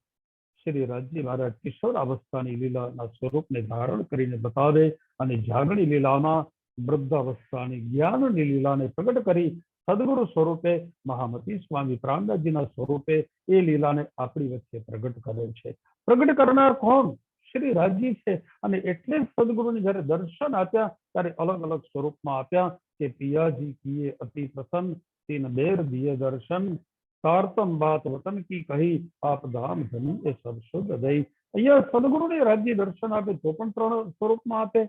[SPEAKER 1] શ્રી રાજજી મહારાજ કિશોર અવસ્થાની લીલાના સ્વરૂપને ધારણ કરીને બતાવે અને જાગણી લીલામાં વૃદ્ધ અવસ્થાની જ્ઞાનની લીલાને પ્રગટ કરી સદગુરુ સ્વરૂપે મહામતી સ્વામી પ્રાણદાસજીના સ્વરૂપે એ લીલાને આપણી વચ્ચે પ્રગટ કરે છે. પ્રગટ કરનાર કોણ? શ્રી રાજજી છે. અને એટલે જ સદગુરુને જયારે દર્શન આપ્યા ત્યારે અલગ અલગ સ્વરૂપમાં આપ્યા કે પિયાજી કિએ અતિ પ્રસન્ન તીન બેર દિએ દર્શન તારતમ બાત વતન કી કહી આપ ધામ ધની એ સબ શુદ્ધ દઈ. અહીંયા સદગુરુને રાજ્ય દર્શન આપે તો પણ ત્રણ સ્વરૂપમાં આપે.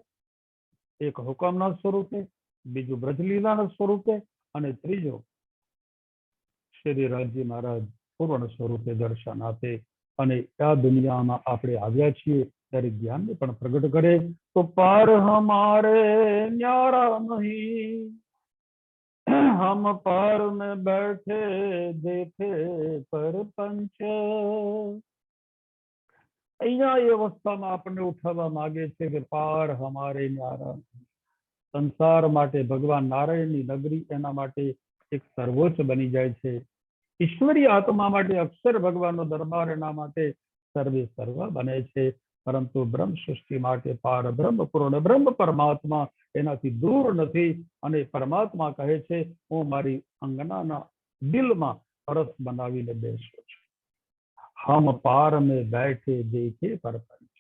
[SPEAKER 1] એક હુકમના સ્વરૂપે, બીજું બ્રજલીલાના સ્વરૂપે અને ત્રીજો શ્રી રાજજી મહારાજ પૂર્ણ સ્વરૂપે દર્શન આપે. અને આ દુનિયામાં આપણે આવ્યા છીએ ત્યારે જ્ઞાનને પણ પ્રગટ કરે. તો પાર હમારે ન્યારા નહીં, हम पार में बैठे देखे परपंच. અહીંયા એ અવસ્થામાં આપણને ઉઠાવવા માંગે છે કે પાર હમારે ન્યારા. સંસાર માટે ભગવાન નારાયણની નગરી એના માટે એક સર્વોચ્ચ બની જાય છે. ઈશ્વરી આત્મા માટે અક્ષર ભગવાનનો દરબાર એના માટે સર્વે સર્વ બને છે. પરંતુ બ્રહ્મ સૃષ્ટિ માટે પાર બ્રહ્મ પૂર્ણ બ્રહ્મ પરમાત્મા એનાથી દૂર નથી. અને પરમાત્મા કહે છે હું મારી અંગનાના દિલમાં પરસ બનાવીને બેસું છું. હમ પાર મેં બેઠે દેખે પરપંચ.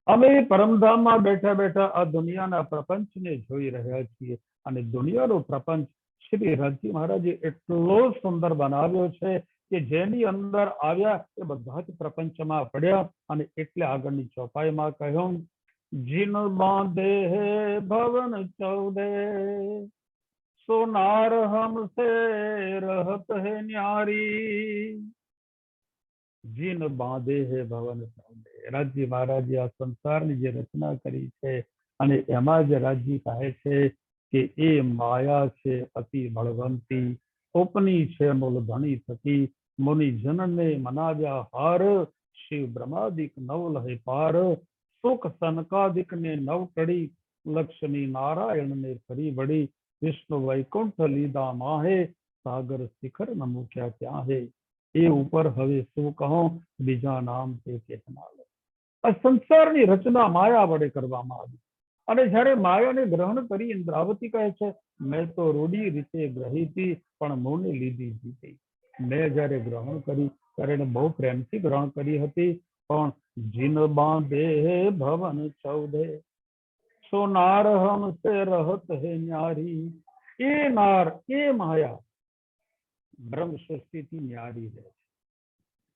[SPEAKER 1] અમે પરમધામમાં બેઠા બેઠા આ દુનિયાના પ્રપંચને જોઈ રહ્યા છીએ. અને દુનિયાનો પ્રપંચ શ્રી રાજજી મહારાજે એટલો સુંદર બનાવ્યો છે કે જેની અંદર આવ્યા એ બધા જ પ્રપંચમાં પડ્યા. અને એટલે આગળની ચોપાઈમાં કહ્યું જીન બાંધે હે ભવન ચૌદે સોનાર હમસે રહત હે ન્યારી. જીન બાંધે હે ભવન ચૌદે. રાજજી મહારાજે આ સંસારની જે રચના કરી છે અને એમાં જ રાજજી કહે છે કે એ માયા છે અતિ બળવંતી, ઉપની છે મૂળ ધણી થકી. મુનિ જનને મનાવ્યા હાર, શિવ બ્રહ્માદિક નવ લહે પાર. સુખ સનકાદિક ને નવ ટળી, લક્ષ્મી નારાયણ ને ફરી વળી. વિષ્ણુ વૈકુંઠ લીધા માહે, સાગર શિખર ન મૂક્યા ક્યાં હે. એ ઉપર હવે શું કહો, બીજા નામ તે કેતના લે. આ સંસારની રચના માયા વડે કરવામાં આવી. અને જયારે માયાને ગ્રહણ કરી ઇન્દ્રાવતી કહે છે મેં તો રૂઢી રીતે ગ્રહી હતી પણ મોને લીધી જીતી. મેં જયારે ગ્રહણ કરી ત્યારે એને બહુ પ્રેમથી ગ્રહણ કરી હતી. પણ જીન બાંધે ભવન ચૌદે સોનાર હમસે રહત હે ન્યારી. એ નાર એ માયા બ્રહ્મ સૃષ્ટિથી ન્યારી રહે છે.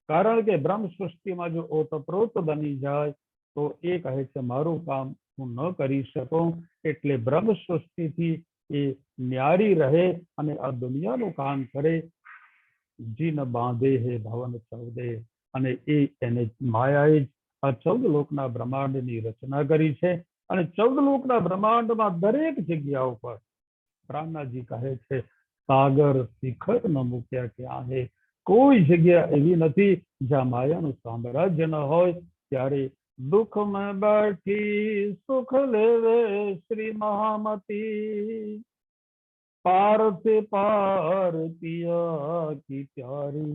[SPEAKER 1] કારણ કે બ્રહ્મ સૃષ્ટિમાં જો ઓતપ્રોત બની જાય તો એ કહે છે મારું કામ હું ન કરી શકું. એટલે બ્રહ્મ સૃષ્ટિથી એ ન્યારી રહે અને આ દુનિયાનું કામ કરે. જીન બાંધે હે ભવન ચૌદે. અને એને માયાએ જ આ 14 લોકના બ્રહ્માંડની રચના કરી છે. અને 14 લોકના બ્રહ્માંડમાં દરેક જગ્યા ઉપર પ્રાણનાથજી કહે છે સાગર શિખર ન મૂક્યા ક્યાં હે. કોઈ જગ્યા એવી નથી જ્યાં માયાનું સામ્રાજ્ય ન હોય. ત્યારે દુઃખ में बैठी सुख लेवे श्री महामती, पार से पार पिया की प्यारी.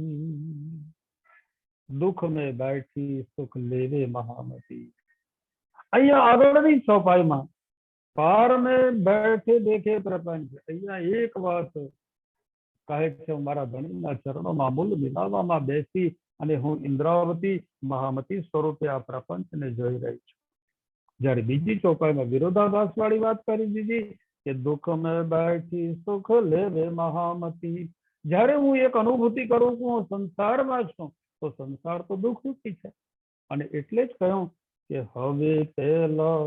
[SPEAKER 1] દુઃખ में बैठी सुख लेवे महामती. અહીંયા આગળની ચોપાઈમાં પાર में बैठे देखे प्रपंच. અહીંયા એક વાત કહે છે હું મારા ધણીના ચરણોમાં મૂલ મિલાવવામાં બેસી અને હું ઇન્દ્રાવતી મહામતી સ્વરૂપે આ પ્રપંચને જોઈ રહી છું. જ્યારે બીજી ચોપાઈમાં વિરોધાભાસ વાળી વાત કરી દીધી કે દુઃખ મેં બેઠી સુખ લેવે મહામતી. જ્યારે હું એક અનુભૂતિ કરું છું હું સંસારમાં છું તો સંસાર તો દુઃખ રૂપી છે. અને એટલે જ કહ્યું કે હવે પેલા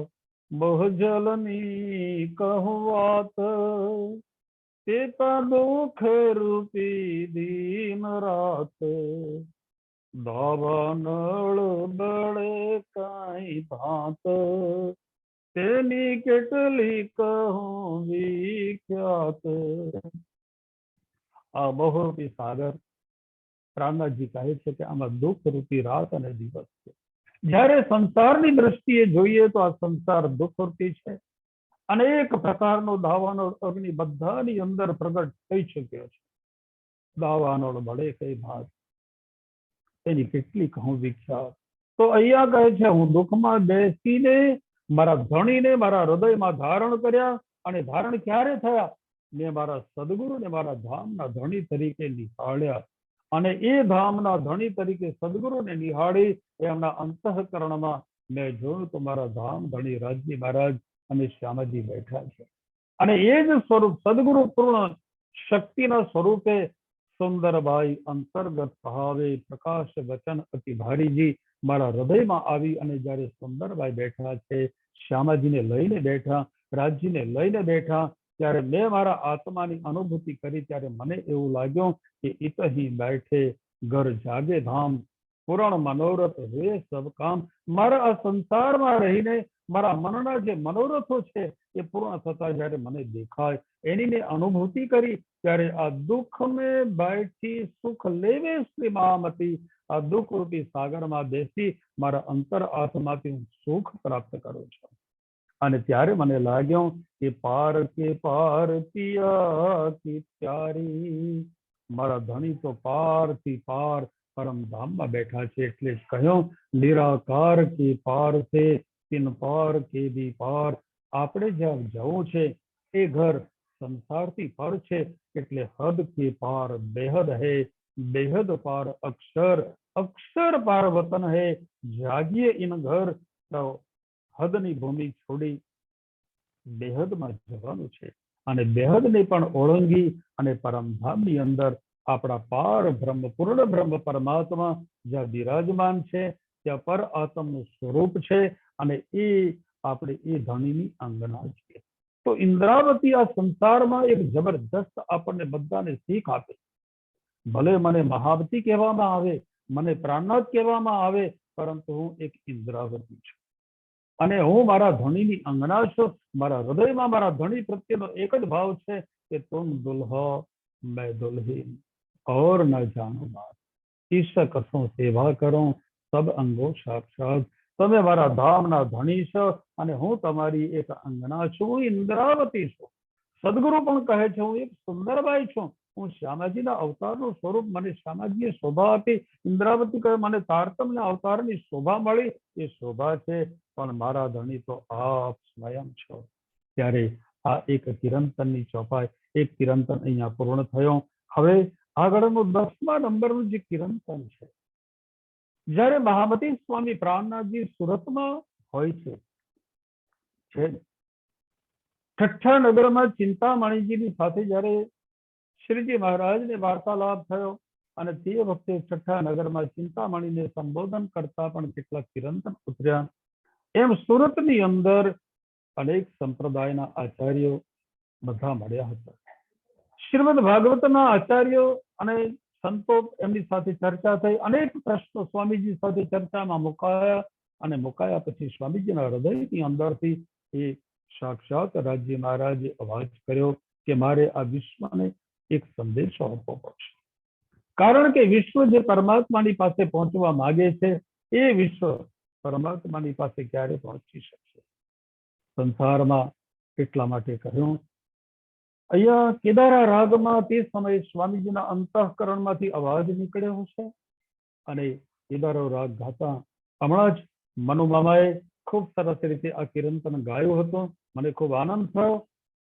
[SPEAKER 1] બહજલની કહું વાત, તેતા દુઃખ રૂપી દિન રાત. દાવાનળ બળે કાંઈ ભાત, તેની કેટલી કહું વિખ્યાત. આ બહુરૂપી સાગર પ્રાણનાથજી કહે છે કે આમાં દુઃખ રૂપી રાત અને દિવસ છે. જ્યારે સંસારની દ્રષ્ટિએ જોઈએ તો આ સંસાર દુઃખ રૂપી છે. અનેક પ્રકારનો દાવાનો અગ્નિ બધાની અંદર પ્રગટ થઈ ચુક્યો છે. દાવાનો બળે કઈ ભાત. એની કેટલી કહું વિખ્યાત. તો અહીંયા કહે છે હું દુઃખમાં બેસીને મારા ધણીને મારા હૃદયમાં ધારણ કર્યા. અને ધારણ ક્યારે થયા? મેં મારા સદગુરુને મારા ધામના ધણી તરીકે નિહાળ્યા. અને એ ધામના ધણી તરીકે સદગુરુને નિહાળી એમના અંતઃકરણમાં મેં જોયું તો મારા ધામ ધણી રાજજી મહારાજ અને શ્યામાજી બેઠા છે. અને એ જ સ્વરૂપ સદગુરુ પૂર્ણ શક્તિના સ્વરૂપે સુંદરબાઈ અંતર્ગત ભાવે પ્રકાશ વચન અતિ ભારીજી મારા હૃદયમાં આવી. અને જ્યારે સુંદરબાઈ બેઠા છે, શ્યામાજીને લઈને બેઠા, રાજજીને લઈને બેઠા, ત્યારે મેં મારા આત્માની અનુભૂતિ કરી. ત્યારે મને એવું લાગ્યું કે ઇતહી બેઠે ઘર જાગે ધામ, પુરાણ મનોરથ વે સબ કામ. મારા આ સંસારમાં રહીને મારા મનના જે મનોરથો છે એ પૂર્ણ થતા જ્યારે મને દેખાય, એની મેં અનુભૂતિ કરી. ત્યારે આ દુઃખ મેં બેઠી સુખ લેવે શ્રી મહામતી, આ દુઃખ રૂપી સાગરમાં બેસી મારા અંતર આત્માથી હું સુખ પ્રાપ્ત કરું છું. અને ત્યારે મને લાગ્યું કે પાર કે પાર પિયા કી પ્યારી, મારા ધણી તો પાર થી પાર પરમધામમાં બેઠા છે. એટલે જ કહ્યું નિરાકાર કે પાર છે તિન પાર કે બી પાર. આપણે જ્યાં જવું છે એ ઘર સંસારથી પર છે, એટલે હદ કે પાર બેહદ હૈ, બેહદ પાર અક્ષર, અક્ષર પાર વતન હૈ. જાગીએ ઇન ઘર, તો હદની ભૂમિ છોડી બેહદમાં જવાનું છે. અને બેહદને પણ ઓળંગી અને પરમધામની અંદર આપણા પાર બ્રહ્મ પૂર્ણ બ્રહ્મ પરમાત્મા જ્યાં બિરાજમાન છે, ત્યાં પર આત્મનું સ્વરૂપ છે. અને એ આપણે એ ધણીની આંગણા છે. તો ઇન્દ્રાવતી આ સંસારમાં એક જબરદસ્ત આપણને બધાને શીખ આપે. ભલે મને મહાવતી કહેવામાં આવે, મને પ્રાણનાથ કહેવામાં આવે, પરંતુ હું એક ઇન્દ્રાવતી છું. અને હું મારા ધણીની આંગણા છું. મારા હૃદયમાં મારા ધણી પ્રત્યેનો એક જ ભાવ છે કે તુમ દુલ્હો મેં દુલ્હીન और न जानो बात, ઈશક શું સેવા કરો સબ અંગો સાક્ષાત. તમે મારા ધામના ધણી છો અને હું તમારી એક આંગણા છું, હું ઇન્દ્રાવતી છું. સદગુરુ પણ કહે છે હું એક સુંદરબાઈ છું, હું શ્યામાજીના અવતારનું સ્વરૂપ. મને શ્યામાજીએ શોભા આપી. ઇન્દ્રાવતી કહે મને તારતમ્યના અવતારની શોભા મળી, એ શોભા છે, પણ મારા ધણી તો આપ સ્વયં છો. ત્યારે આ એક કિરંતનની ચોપાઈ, એક કિરંતન અહીંયા પૂર્ણ થયો. હવે આગળનું 10મા નંબરનું જે કિરંતન છે, જ્યારે મહામતી સ્વામી પ્રાણનાથજી સુરતમાં હોય છે, છઠ્ઠા નગરમાં ચિંતામણીજીની સાથે જ્યારે શ્રીજી મહારાજને વાર્તાલાપ થયો, અને તે વખતે છઠ્ઠા નગરમાં ચિંતામણીને સંબોધન કરતા પણ કેટલાક કિરંતન ઉતર્યા. એમ સુરતની અંદર અનેક સંપ્રદાયના આચાર્યો બધા મળ્યા હતા. શ્રીમદ ભાગવતના આચાર્યો અને સંતો એમની સાથે ચર્ચા થઈ. અનેક પ્રશ્નો સ્વામીજી સાથે ચર્ચામાં મુકાયા. અને મુકાયા પછી સ્વામીજીના હૃદયની અંદરથી એ સાક્ષાત રાજજી મહારાજે અવાજ કર્યો કે મારે આ વિશ્વને એક સંદેશો આપવો પડશે. કારણ કે વિશ્વ જે પરમાત્માની પાસે પહોંચવા માંગે છે, એ વિશ્વ પરમાત્માની પાસે ક્યારે પહોંચી શકશે? સંસારમાં એટલા માટે કહ્યું. અહીંયા કેદારા રાગમાં તે સમયે સ્વામીજીના અંતઃકરણમાંથી અવાજ નીકળ્યો હશે અને કેદારો રાગ ગાતા હમણાં જ મનુ મામાએ ખૂબ સરસ રીતે આ કિરંતન ગાયું હતું. મને ખૂબ આનંદ થયો.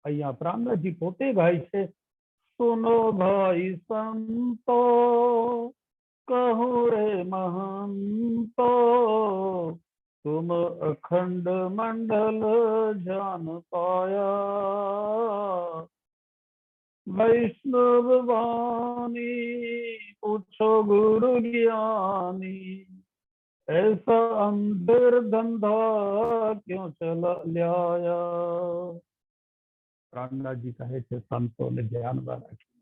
[SPEAKER 1] અહીંયા પ્રાણનાથજી પોતે ગાય છે, સુનો ભાઈ સંતો કહું રે મહંતો, तुम अखंड मंडल जान पाया, वैष्णव वाणी पूछो गुरु ज्ञानी, ऐसा अंधेर धंधा क्यों चला ल्याया. પ્રાણનાથજી કહે છે સંતોને ધ્યાનમાં રાખી.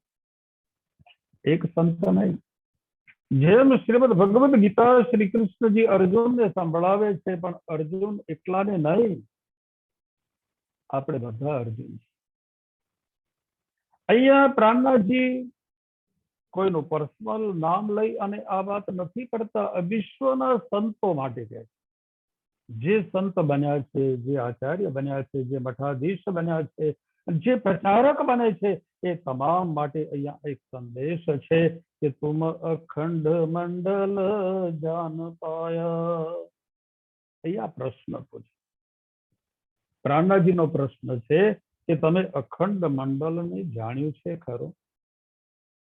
[SPEAKER 1] એક સંત નહીં, જેમ શ્રીમદ ભગવદ ગીતા શ્રી કૃષ્ણજી અર્જુનને સંભળાવે છે, પણ અર્જુન એકલાને નહીં, આપણે બધા અર્જુન છે. અહીંયા પ્રાણનાથજી કોઈનું પર્સનલ નામ લઈ અને આ વાત નથી કરતા, વિશ્વના સંતો માટે કહે છે. જે સંત બન્યા છે, જે આચાર્ય બન્યા છે, જે મઠાધીશ બન્યા છે, જે પ્રચારક બને છે એ તમામ માટે અહીંયા એક સંદેશ છે કે તુમ અખંડ મંડલ જાન પાયા. અહીંયા પ્રશ્ન પૂછે, પ્રાણનાજીનો પ્રશ્ન છે કે તમે અખંડ મંડળને જાણ્યું છે ખરું?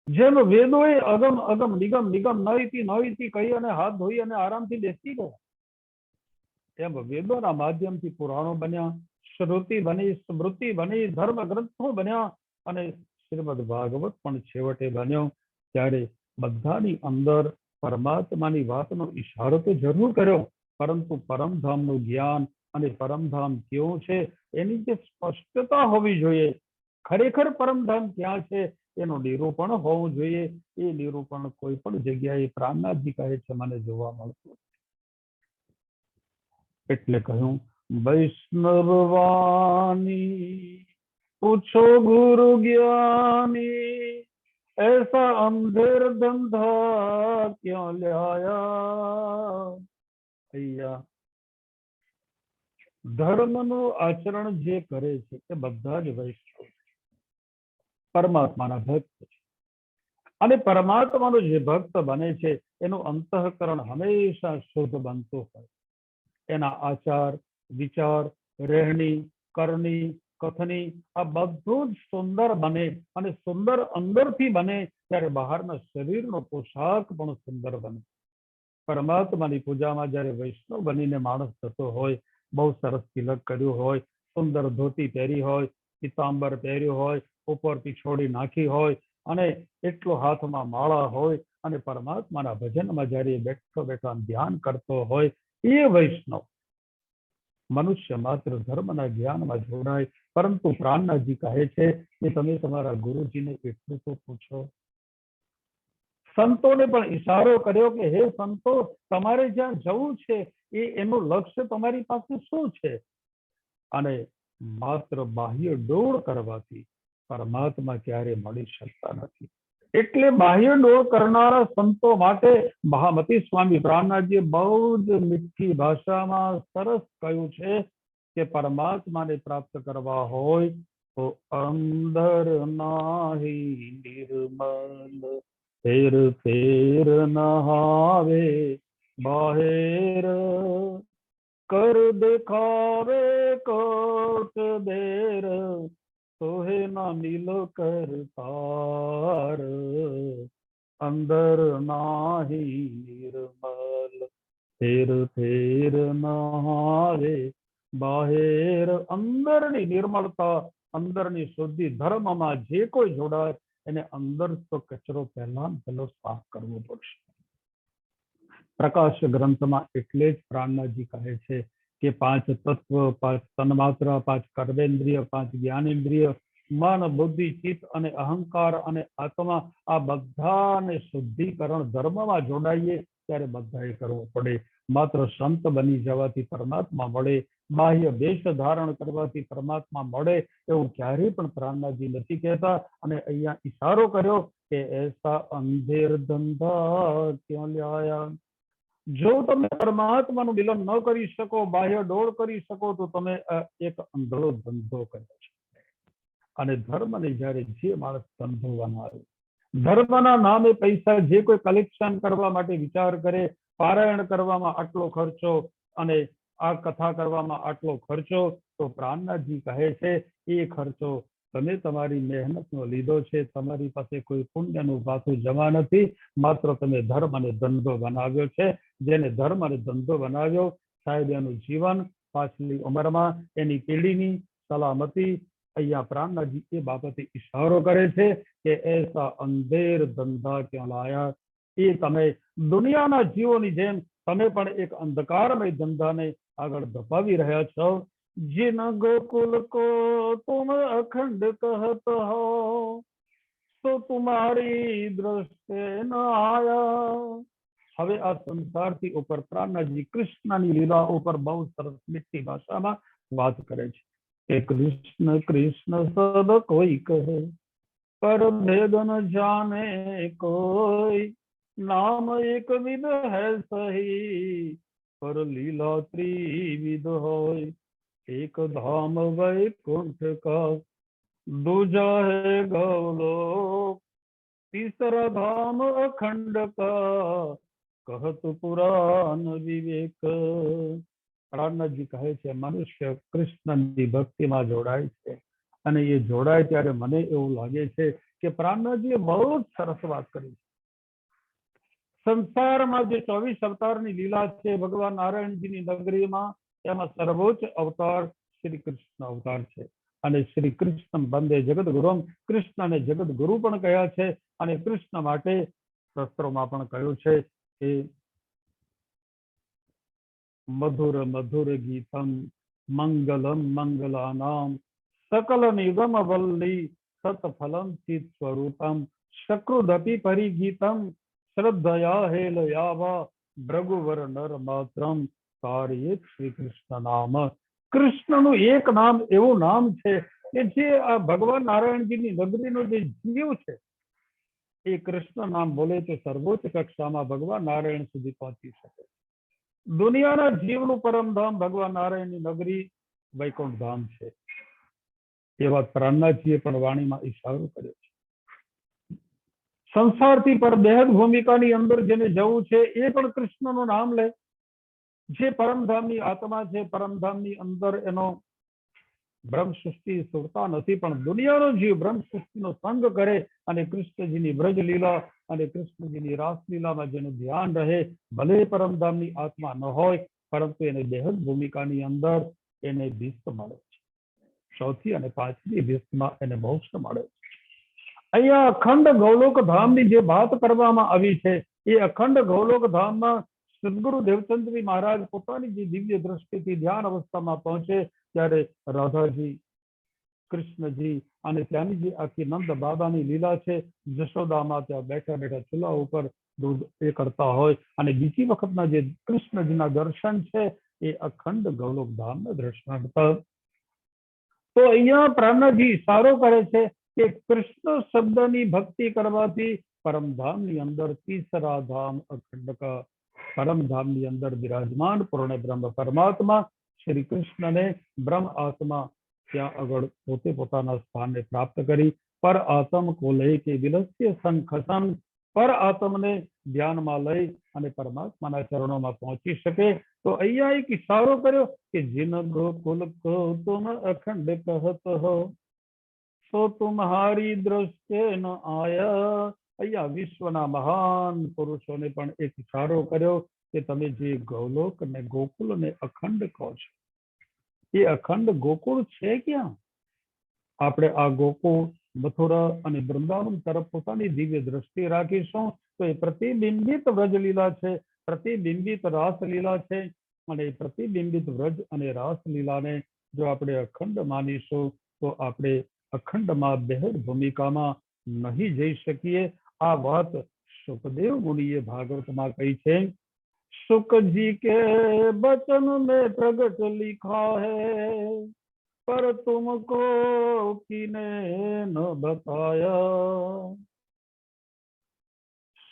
[SPEAKER 1] જેમ વેદોએ અગમ અગમ નિગમ નિગમ નઈતિ કહી અને હાથ ધોઈ અને આરામથી બેસી ગયા, એમ વેદોના માધ્યમથી પુરાણો બન્યા, શ્રુતિ બની, સ્મૃતિ બની, ધર્મ ગ્રંથો બન્યા અને શ્રીમદ ભાગવત પણ છેવટે બન્યો. ત્યારે બધાની અંદર પરમાત્માની વાતનો ઈશારો તો જરૂર કર્યો, પરંતુ પરમધામનું જ્ઞાન અને પરમધામ કેવું છે એની જે સ્પષ્ટતા હોવી જોઈએ, ખરેખર પરમધામ ક્યાં છે એનું નિરૂપણ હોવું જોઈએ. એ નિરૂપણ કોઈ પણ જગ્યાએ પ્રાણનાથજી કહે છે મને જોવા મળતું. એટલે કહ્યું વૈષ્ણવવાણી પૂછો ગુરુ જ્ઞાની, ऐसा अंधेर धंधा क्यों लाया. અહીંયા ધર્મનું આચરણ જે કરે છે તે બધા જ વૈષ્ણવ પરમાત્માના ભક્ત છે, અને પરમાત્માનો જે ભક્ત બને છે એનું અંતઃકરણ હંમેશા શુદ્ધ બનતું હોય. એના આચાર, વિચાર, રહેણી, કરણી, કથની આ બધું જ સુંદર બને, અને સુંદર અંદરથી બને ત્યારે બહારના શરીરનો પોશાક પણ સુંદર બને. પરમાત્માની પૂજામાં જ્યારે વૈષ્ણવ બનીને માણસ થતો હોય, બહુ સરસ તિલક કર્યું હોય, સુંદર ધોતી પહેરી હોય, પીતાંબર પહેર્યું હોય, ઉપર પીછોડી નાખી હોય અને એટલો હાથમાં માળા હોય અને પરમાત્માના ભજનમાં જ્યારે બેઠો બેઠા ધ્યાન કરતો હોય, એ વૈષ્ણવ. મનુષ્ય માત્ર ધર્મના જ્ઞાનમાં જોડાય, પરંતુ પ્રાણનાથજી કહે છે કે તમે તમારા ગુરુજીને એટલું તો પૂછો. સંતોને પણ ઈશારો કર્યો કે હે સંતો, તમારે જ્યાં જવું છે એનું લક્ષ્ય તમારી પાસે શું છે? અને માત્ર બાહ્ય ડોળ કરવાથી પરમાત્મા ક્યારે મળી શકતા નથી. એટલે બાહ્ય ડોળ કરનારા સંતો માટે મહામતી સ્વામી પ્રાણનાથજીએ બહુ જ મીઠી ભાષામાં સરસ કહ્યું છે કે પરમાત્માને પ્રાપ્ત કરવા હોય તો અંદર નાહી નિર્મલ ફેર ફેર નહાવે બાહેર, કર દેખાવે કોટ દેર સોહે ના મિલો કરતાર, અંદર નાહી નિર્મલ ફેર ફેર નહાવે બાહેર. અંદરની નિર્મળતા, અંદરની શુદ્ધિ, ધર્મમાં જે કોઈ જોડાય એને અંદર તો કચરો પહેલો સાફ કરવો પડશે. પ્રકાશ ગ્રંથમાં એટલે જ પ્રાણનાથજી કહે છે કે 5 તત્વ, 5 તન્માત્ર, 5 કર્મેન્દ્રિય, 5 જ્ઞાનેન્દ્રિય, મન, બુદ્ધિ, ચિત્ત અને અહંકાર અને આત્મા, આ બધાને શુદ્ધિકરણ ધર્મમાં જોડાઈએ ત્યારે બધાએ કરવું પડે. માત્ર સંત બની જવાથી પરમાત્મા મળે, બાહ્ય વેશ ધારણ કરવાથી પરમાત્મા મળે એવું ક્યારેય પણ પ્રાણનાથજી નથી કહેતા. અને અહીંયા ઈશારો કર્યો કે એસા અંધેર ધંધા ક્યાં લાયા. જો તમે પરમાત્માનું મિલન ન કરી શકો, બાહ્ય ડોળ કરી શકો, તો તમે એક અંધળો ધંધો કર્યો છે. અને ધર્મને જ્યારે જે માણસ ધંધો બનાવે, ધર્મના નામે પૈસા જે કોઈ કલેક્શન કરવા માટે વિચાર કરે, પારાયણ કરવામાં આટલો ખર્ચો અને આ કથા કરવામાં આટલો ખર્ચો, તો પ્રાણનાથજી કહે છે એ ખર્ચો તમે તમારી મહેનતનો લીધો છે, તમારી પાસે કોઈ પુણ્યનું પાછું જમા નથી, માત્ર તમે ધર્મ અને ધંધો બનાવ્યો છે. જેને ધર્મ અને ધંધો બનાવ્યો, સાહેબ એનું જીવન પાછલી ઉંમરમાં એની પેઢીની સલામતી. અહીંયા પ્રાણનાથજી એ બાબતે ઈશારો કરે છે કે એસા અંધેર ધંધા ક્યાં લાયા. એ તમે દુનિયાના જીવોની જેમ તમે પણ એક અંધકારમય ધંધાને આગળ ધપાવી રહ્યા છો. जिन गोकुल को तुम अखंड कहत हो, तो तुम्हारी दृष्टि न आया. હવે આ સંસારથી ઉપર પ્રાણનાથજી કૃષ્ણની લીલા ઉપર બહુ સરસ મીઠી ભાષામાં વાત કરે છે કે કૃષ્ણ કૃષ્ણ સબ કોઈ કહે, પર ભેદ ન જાને કોઈ, નામ એક વિધ હૈ સહી, પર લીલા ત્રિવિધ હોય, एक धाम वैकुंठ का दूजा है गौलोक, तीसरा धाम अखंड का, कहत पुराण विवेक। પ્રાણનાથજી કહે છે મનુષ્ય કૃષ્ણની ભક્તિમાં જોડાય છે અને એ જોડાય ત્યારે મને એવું લાગે છે કે પ્રાણનાથજીએ બહુ જ સરસ વાત કરી છે. સંસારમાં જે 24 અવતારની લીલા છે ભગવાન નારાયણજીની નગરીમાં, એમાં સર્વોચ્ચ અવતાર શ્રી કૃષ્ણ અવતાર છે. અને શ્રી કૃષ્ણ બંદે જગત ગુરુ, કૃષ્ણને જગત ગુરુ પણ કહ્યા છે. અને કૃષ્ણ માટે શાસ્ત્રોમાં પણ કહ્યું છે કે મધુર મધુર ગીતમ મંગલમ મંગલાનામ સકલ નિગમ વલ્લી સતફલમ ચિત સ્વરૂપમ શક્રુદપી પરિગીતમ શ્રદ્ધયા હેલયાવા ભૃગુવર નર માત્રમ કાર્યે શ્રી કૃષ્ણ નામ. કૃષ્ણનું એક નામ એવું નામ છે કે જે આ ભગવાન નારાયણજીની નગરીનો જે જીવ છે એ કૃષ્ણ નામ બોલે તો સર્વોચ્ચ કક્ષામાં ભગવાન નારાયણ સુધી પહોંચી શકે. દુનિયાના જીવનું પરમધામ ભગવાન નારાયણની નગરી વૈકુંઠ ધામ છે. એ વાત પ્રાણનાથજીએ પણ વાણીમાં ઈશારો કર્યો છે. સંસારથી પર બેહદ ભૂમિકાની અંદર જેને જવું છે એ પણ કૃષ્ણનું નામ લે. જે પરમધામની આત્મા છે, પરમધામની અંદર એનો બ્રહ્મ સૃષ્ટિ સુરતા નથી, પણ દુનિયાનો જીવ બ્રહ્મ સૃષ્ટિનો સંગ કરે અને કૃષ્ણજીની બ્રજ લીલા અને કૃષ્ણજીની રાસલીલામાં જેનું ધ્યાન રહે, ભલે પરમધામની આત્મા ન હોય પરંતુ એને બેહદ ભૂમિકાની અંદર એને ભીષ્મ મળે છે. ચોથી અને પાંચમી ભીષ્મમાં એને મોક્ષ મળે છે. અહીંયા અખંડ ગૌલોક ધામની જે વાત કરવામાં આવી છે એ અખંડ ગૌલોક ધામમાં સદગુરુ દેવચંદ્રજી મહારાજ પોતાની જે દિવ્ય દ્રષ્ટિથી ધ્યાન અવસ્થામાં પહોંચે ત્યારે રાધાજી, કૃષ્ણજી અને ત્યાંની જે આખી નંદ બાબાની લીલા છે, જશોદામાં ત્યાં બેઠા બેઠા ચૂલા ઉપર દૂધ એ કરતા હોય અને બીજી વખતના જે કૃષ્ણજીના દર્શન છે એ અખંડ ગૌલોક ધામના દર્શન હતા. તો અહીંયા પ્રાણનાથજી ઇશારો કરે છે કે કૃષ્ણ શબ્દની ભક્તિ કરવાથી પરમધામની અંદર તીસરા ધામ અખંડ કા, પરમધામની અંદર બિરાજમાન પૂર્ણ બ્રહ્મ પરમાત્મા શ્રી કૃષ્ણને બ્રહ્મ આત્મા ત્યાં આગળ પોતે પોતાના સ્થાનને પ્રાપ્ત કરી પર આત્મ કો લઈ કે વિલસ્ય સંખસન, પર આત્મને ધ્યાનમાં લઈ અને પરમાત્માના ચરણોમાં પહોંચી શકે. તો અહીંયા એક ઇશારો કર્યો કે જીન ગોકુલ કો તુમ અખંડ કહત હો તો તુમ્હારી દ્રષ્ટિ ન આયા. અહીંયા વિશ્વના મહાન પુરુષોને પણ એક ઇશારો કર્યો કે તમે જે ગૌલોક ને ગોકુલ ને અખંડ કહો છો એ અખંડ ગોકુળ છે ક્યાં? આપણે આ ગોકુળ, મથુરા અને વૃંદાવન તરફ પોતાની દિવ્ય દ્રષ્ટિ રાખીશું તો એ પ્રતિબિંબિત વ્રજલીલા છે, પ્રતિબિંબિત રાસલીલા છે. અને એ પ્રતિબિંબિત વ્રજ અને રાસલીલાને જો આપણે અખંડ માનીશું તો આપણે અખંડમાં બેહદ ભૂમિકામાં નહીં જઈ શકીએ. આ વાત સુખદેવ મુનિએ ભાગવતમાં કહી છે. સુખજી કે બચન મેં પ્રગટ लिखा है पर तुमको किने न बताया.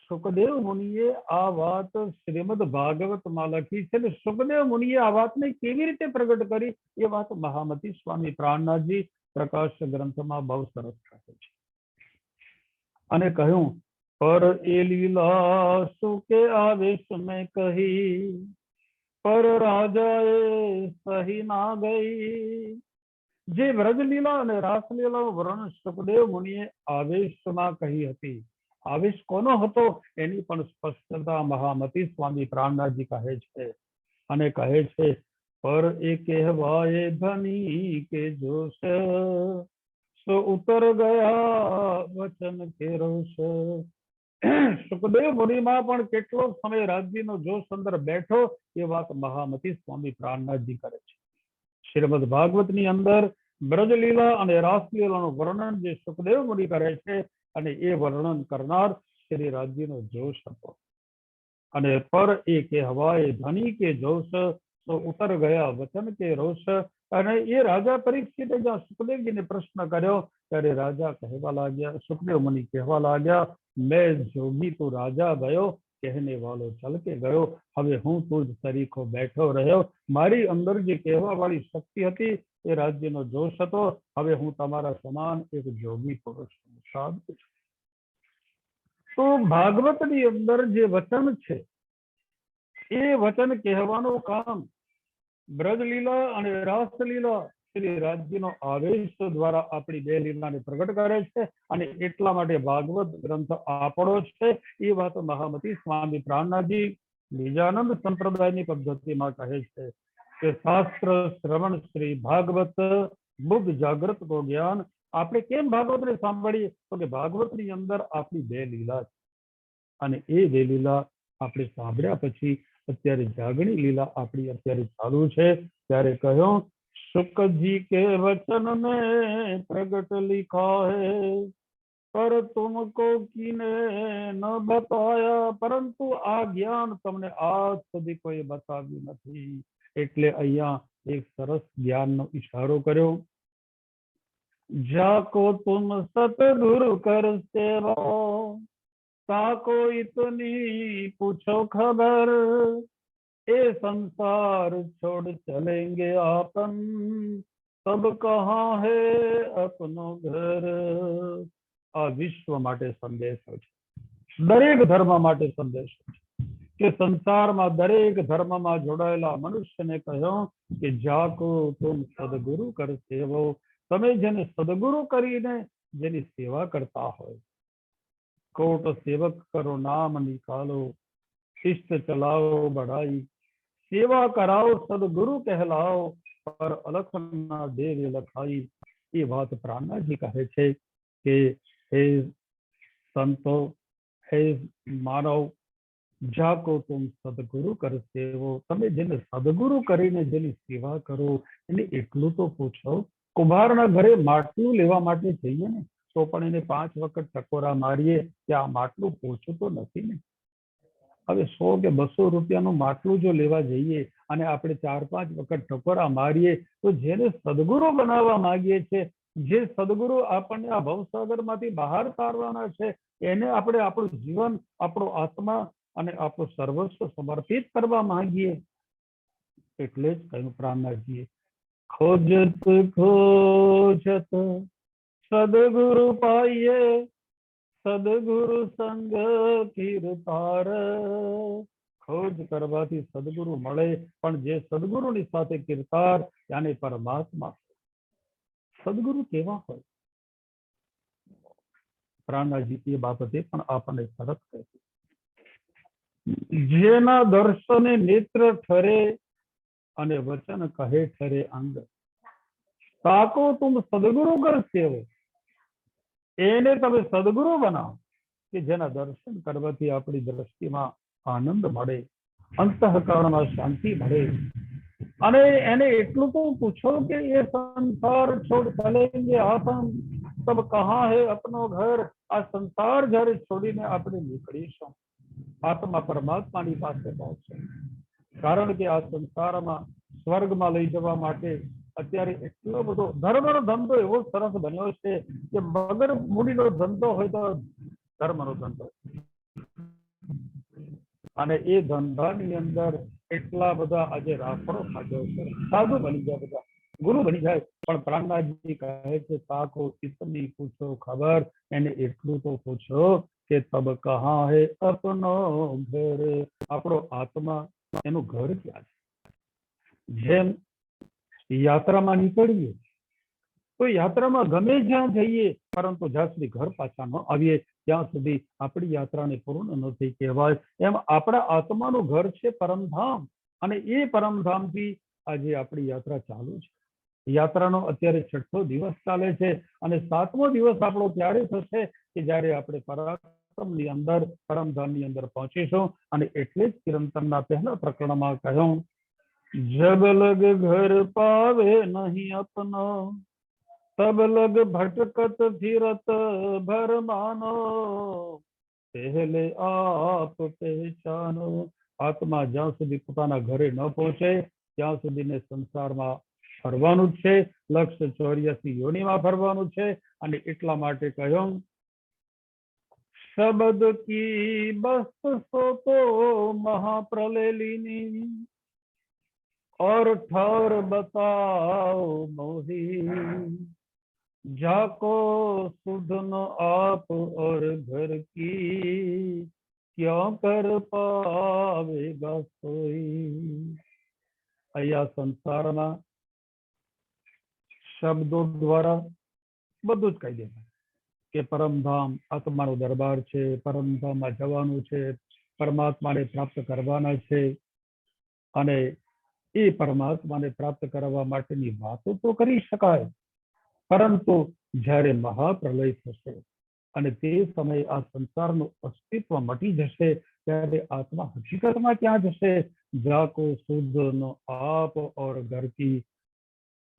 [SPEAKER 1] સુખદેવ મુનિએ આ વાત શ્રીમદ ભાગવતમાં લખી છે. સુખદેવ મુનિએ આ વાતને કેવી રીતે પ્રગટ કરી એ વાત મહામતી સ્વામી પ્રાણનાથજી પ્રકાશ ગ્રંથમાં બહુ સરસ કહે છે અને કહ્યું પર એ લીલા સુકે આવેશ મેં કહી પર રાજાએ સહી ના ગઈ. જે વ્રજલીલા અને રાસલીલાનું વર્ણન સુખદેવ મુનિએ આવેશમાં કહી હતી. આવેશ કોનો હતો એની પણ સ્પષ્ટતા મહામતી સ્વામી પ્રાણનાથજી કહે છે અને કહે છે પર એ કહેવાય ધની કે જોશ સો ઉતર ગયા વચન કે રોષ. સુખદેવ મુનિમાં પણ કેટલો સમય રાજ્યનો જોશ અંદર બેઠો એ વાત મહામતી સ્વામી પ્રાણનાથજી કરે છે. શ્રીમદ ભાગવતની અંદર બ્રજલીલા અને રાસલીલાનું વર્ણન જે સુખદેવ મુનિ કરે છે અને એ વર્ણન કરનાર શ્રી રાજ્યનો જોશ હતો. અને પર એ કહેવાય ધની કે જોશ તો ઉતર ગયા વચન કે રોષ. અને એ રાજા પરીક્ષિતે જ્યાં સુખદેવજીને પ્રશ્ન કર્યો ત્યારે રાજા કહેવા લાગ્યા, સુખદેવ મુનિ કહેવા લાગ્યા મેં જોગી તું રાજા ગયો કહેને વાલો ચલ કે ગયો, હવે હું તું જ તરીકો બેઠો રહ્યો, મારી અંદર જે કહેવા વાળી શક્તિ હતી એ રાજ્યનો જોશ હતો, હવે હું તમારા સમાન એક જોગી પુરુષ છું. સાધુ છું. તો ભાગવતની અંદર જે વચન છે એ વચન કહેવાનું કામ બ્રજલીલા અને રાસલીલા શ્રી રાજ્યનો આવેશ દ્વારા આપણી બે લીલાને પ્રગટ કરે છે, અને એટલા માટે ભાગવત ગ્રંથ આપણો છે. એ વાત મહામતી સ્વામી પ્રાણનાથજી નિજાનંદ સંપ્રદાયની પદ્ધતિમાં કહે છે કે શાસ્ત્ર શ્રવણ શ્રી ભાગવત બુદ્ધ જાગૃત કો જ્ઞાન. આપણે કેમ ભાગવતને સાંભળીએ તો કે ભાગવતની અંદર આપણી બે લીલા છે, અને એ બે લીલા આપણે સાંભળ્યા પછી અત્યારે જાગણી લીલા આપણી અત્યારે ચાલુ છે. ત્યારે કહ્યું शुकजी के वचन में प्रगट लिखा है, पर तुमको किने न बताया, પરંતુ આ જ્ઞાન તમને આજ સુધી કોઈ બતાવ્યું નથી. એટલે અહીંયા એક સરસ જ્ઞાનનો ઈશારો કર્યો. જાકો તુમ સતગુરુ કર સેવા, તાકો ઇતની પૂછો ખબર, એ સંસાર છોડ ચલેંગે આપન, તબ કહા હે અપનો ઘર. આ વિશ્વ માટે સંદેશો છે, દરેક ધર્મ માટે સંદેશો છે કે સંસારમાં દરેક ધર્મમાં જોડાયેલા મનુષ્યને કહ્યું કે જાકો તુમ સદગુરુ કર સેવો, તમે જેને સદગુરુ કરીને જેની સેવા કરતા હોય, કોટ સેવક કરો નામ નિકાલો, શિષ્ટ ચલાવો બઢાઈ, સેવા કરાવો સદગુરુ કહેલાઓ, પર અલખ ના દેવ લખાઈ. એ વાત પ્રાણનાથજી કહે છે કે હે સંતો, હે માનવ, જાકો તુમ સદગુરુ કર સેવો, તમે જેને સદગુરુ કરીને જેની સેવા કરો એને એટલું તો પૂછો. કુંભારના ઘરે માટલું લેવા માટે જઈએ ને તો પણ એને 5 વખત ટકોરા મારીએ કે આ માટલું પોચું તો નથી ને. હવે 100 કે 200 રૂપિયાનું માટલું જો લેવા જઈએ અને આપણે 4-5 વખત ટકોરા મારીએ તો જેને સદગુરુ બનાવવા માંગીએ છીએ, જે સદગુરુ આપણને આ ભવસાગરમાંથી બહાર તારવાના છે, એને આપણે આપણું જીવન, આપણો આત્મા અને આપણું સર્વસ્વ સમર્પિત કરવા માંગીએ. એટલે જ કહ્યું પ્રાણનાથજીએ, ખોજત ખોજત સદગુરુ પાઈએ, સદગુરુ સંગ કીર્તાર. ખોજ કરવાથી સદગુરુ મળે, પણ જે સદગુરુની સાથે કીર્તાર યાની પરમાત્મા. સદગુરુ કેવા હોય? પ્રાણનાથજી એ બાબતે પણ આપણને સરસ કહે છે, જેના દર્શને નેત્ર ઠરે અને વચન કહે ઠરે અંગ, તાકો તુમ સદગુરુ કર સેવો, એને તમે સદગુરુ બનાવો કે જેના દર્શન કરવાથી આપણી દ્રષ્ટિમાં આનંદ મળે, અંતઃકરણમાં શાંતિ મળે. અને એને એટલું તો પૂછો કે એ સંસાર છોડ ચલેંગે આપન, તબ કહા હે અપનો ઘર. આ સંસાર જ્યારે છોડીને આપણે નીકળીશું, આત્મા પરમાત્માની પાસે પહોંચશે. કારણ કે આ સંસારમાં સ્વર્ગમાં લઈ જવા માટે અત્યારે એટલો બધો ધર્મનો ધંધો એવો સરસ બન્યો છે કે વગર મૂડીનો ધંધો હોય તો ધર્મનો ધંધો, અને એ ધંધાની અંદર એટલા બધા આજે રાફડો ખાધો છે, સાધુ બની જાય, બધા ગુરુ બની જાય. પણ પ્રાણનાથજી કહે છે તાકો ઇતની પૂછો ખબર, એને એટલું તો પૂછો કે તબ કહા હે અપનો ઘર, આપણો આત્મા એનું ઘર ક્યાં છે. જેમ યાત્રામાં નીકળીએ તો યાત્રામાં ગમે જ્યાં જઈએ, પરંતુ જ્યાં સુધી ઘર પાછા ન આવીએ ત્યાં સુધી આપણી યાત્રાને પૂર્ણ નથી કહેવાય. એમ આપણા આત્માનું ઘર છે પરમધામ, અને એ પરમધામથી આજે આપણી યાત્રા ચાલુ છે. યાત્રાનો અત્યારે 6થો દિવસ ચાલે છે, અને 7મો દિવસ આપણો ત્યારે થશે કે જ્યારે આપણે પરાક્રમની અંદર, પરમધામની અંદર પહોંચીશું. અને એટલે જ કિરંતરના પહેલા પ્રકરણમાં કહ્યું, જબ લગ ઘર પાવે નહીં અપનો, તબ લગ ભટકત ફિરત ભર માનો, પહેલે આપ પહેચાનો. આત્મા જ્યાં સુધી પોતાના ઘરે ન પહોંચે ત્યાં સુધીને સંસારમાં ફરવાનું જ છે, લક્ષ 84 યોનિમાં ફરવાનું છે. અને એટલા માટે કહ્યું, शब्द की बस्त सो तो महाप्रलय लीनी, और ठौर बताओ मोही, जाको सुध न आप और घर की, क्यों कर पावेगा सोई। અહીંયા સંસારમાં શબ્દો દ્વારા બધું જ કહી દેવાય કે પરમધામ આત્માનો દરબાર છે, પરમધામમાં જવાનું છે, પરમાત્માને પ્રાપ્ત કરવાના છે, અને એ પરમાત્માને પ્રાપ્ત કરવા માટેની વાતો તો કરી શકાય, પરંતુ જ્યારે મહાપ્રલય થશે અને તે સમયે આ સંસારનું અસ્તિત્વ મટી જશે ત્યારે આત્મા હકીકતમાં ક્યાં જશે? જાકો શુદ્ધ નો આપ और घर की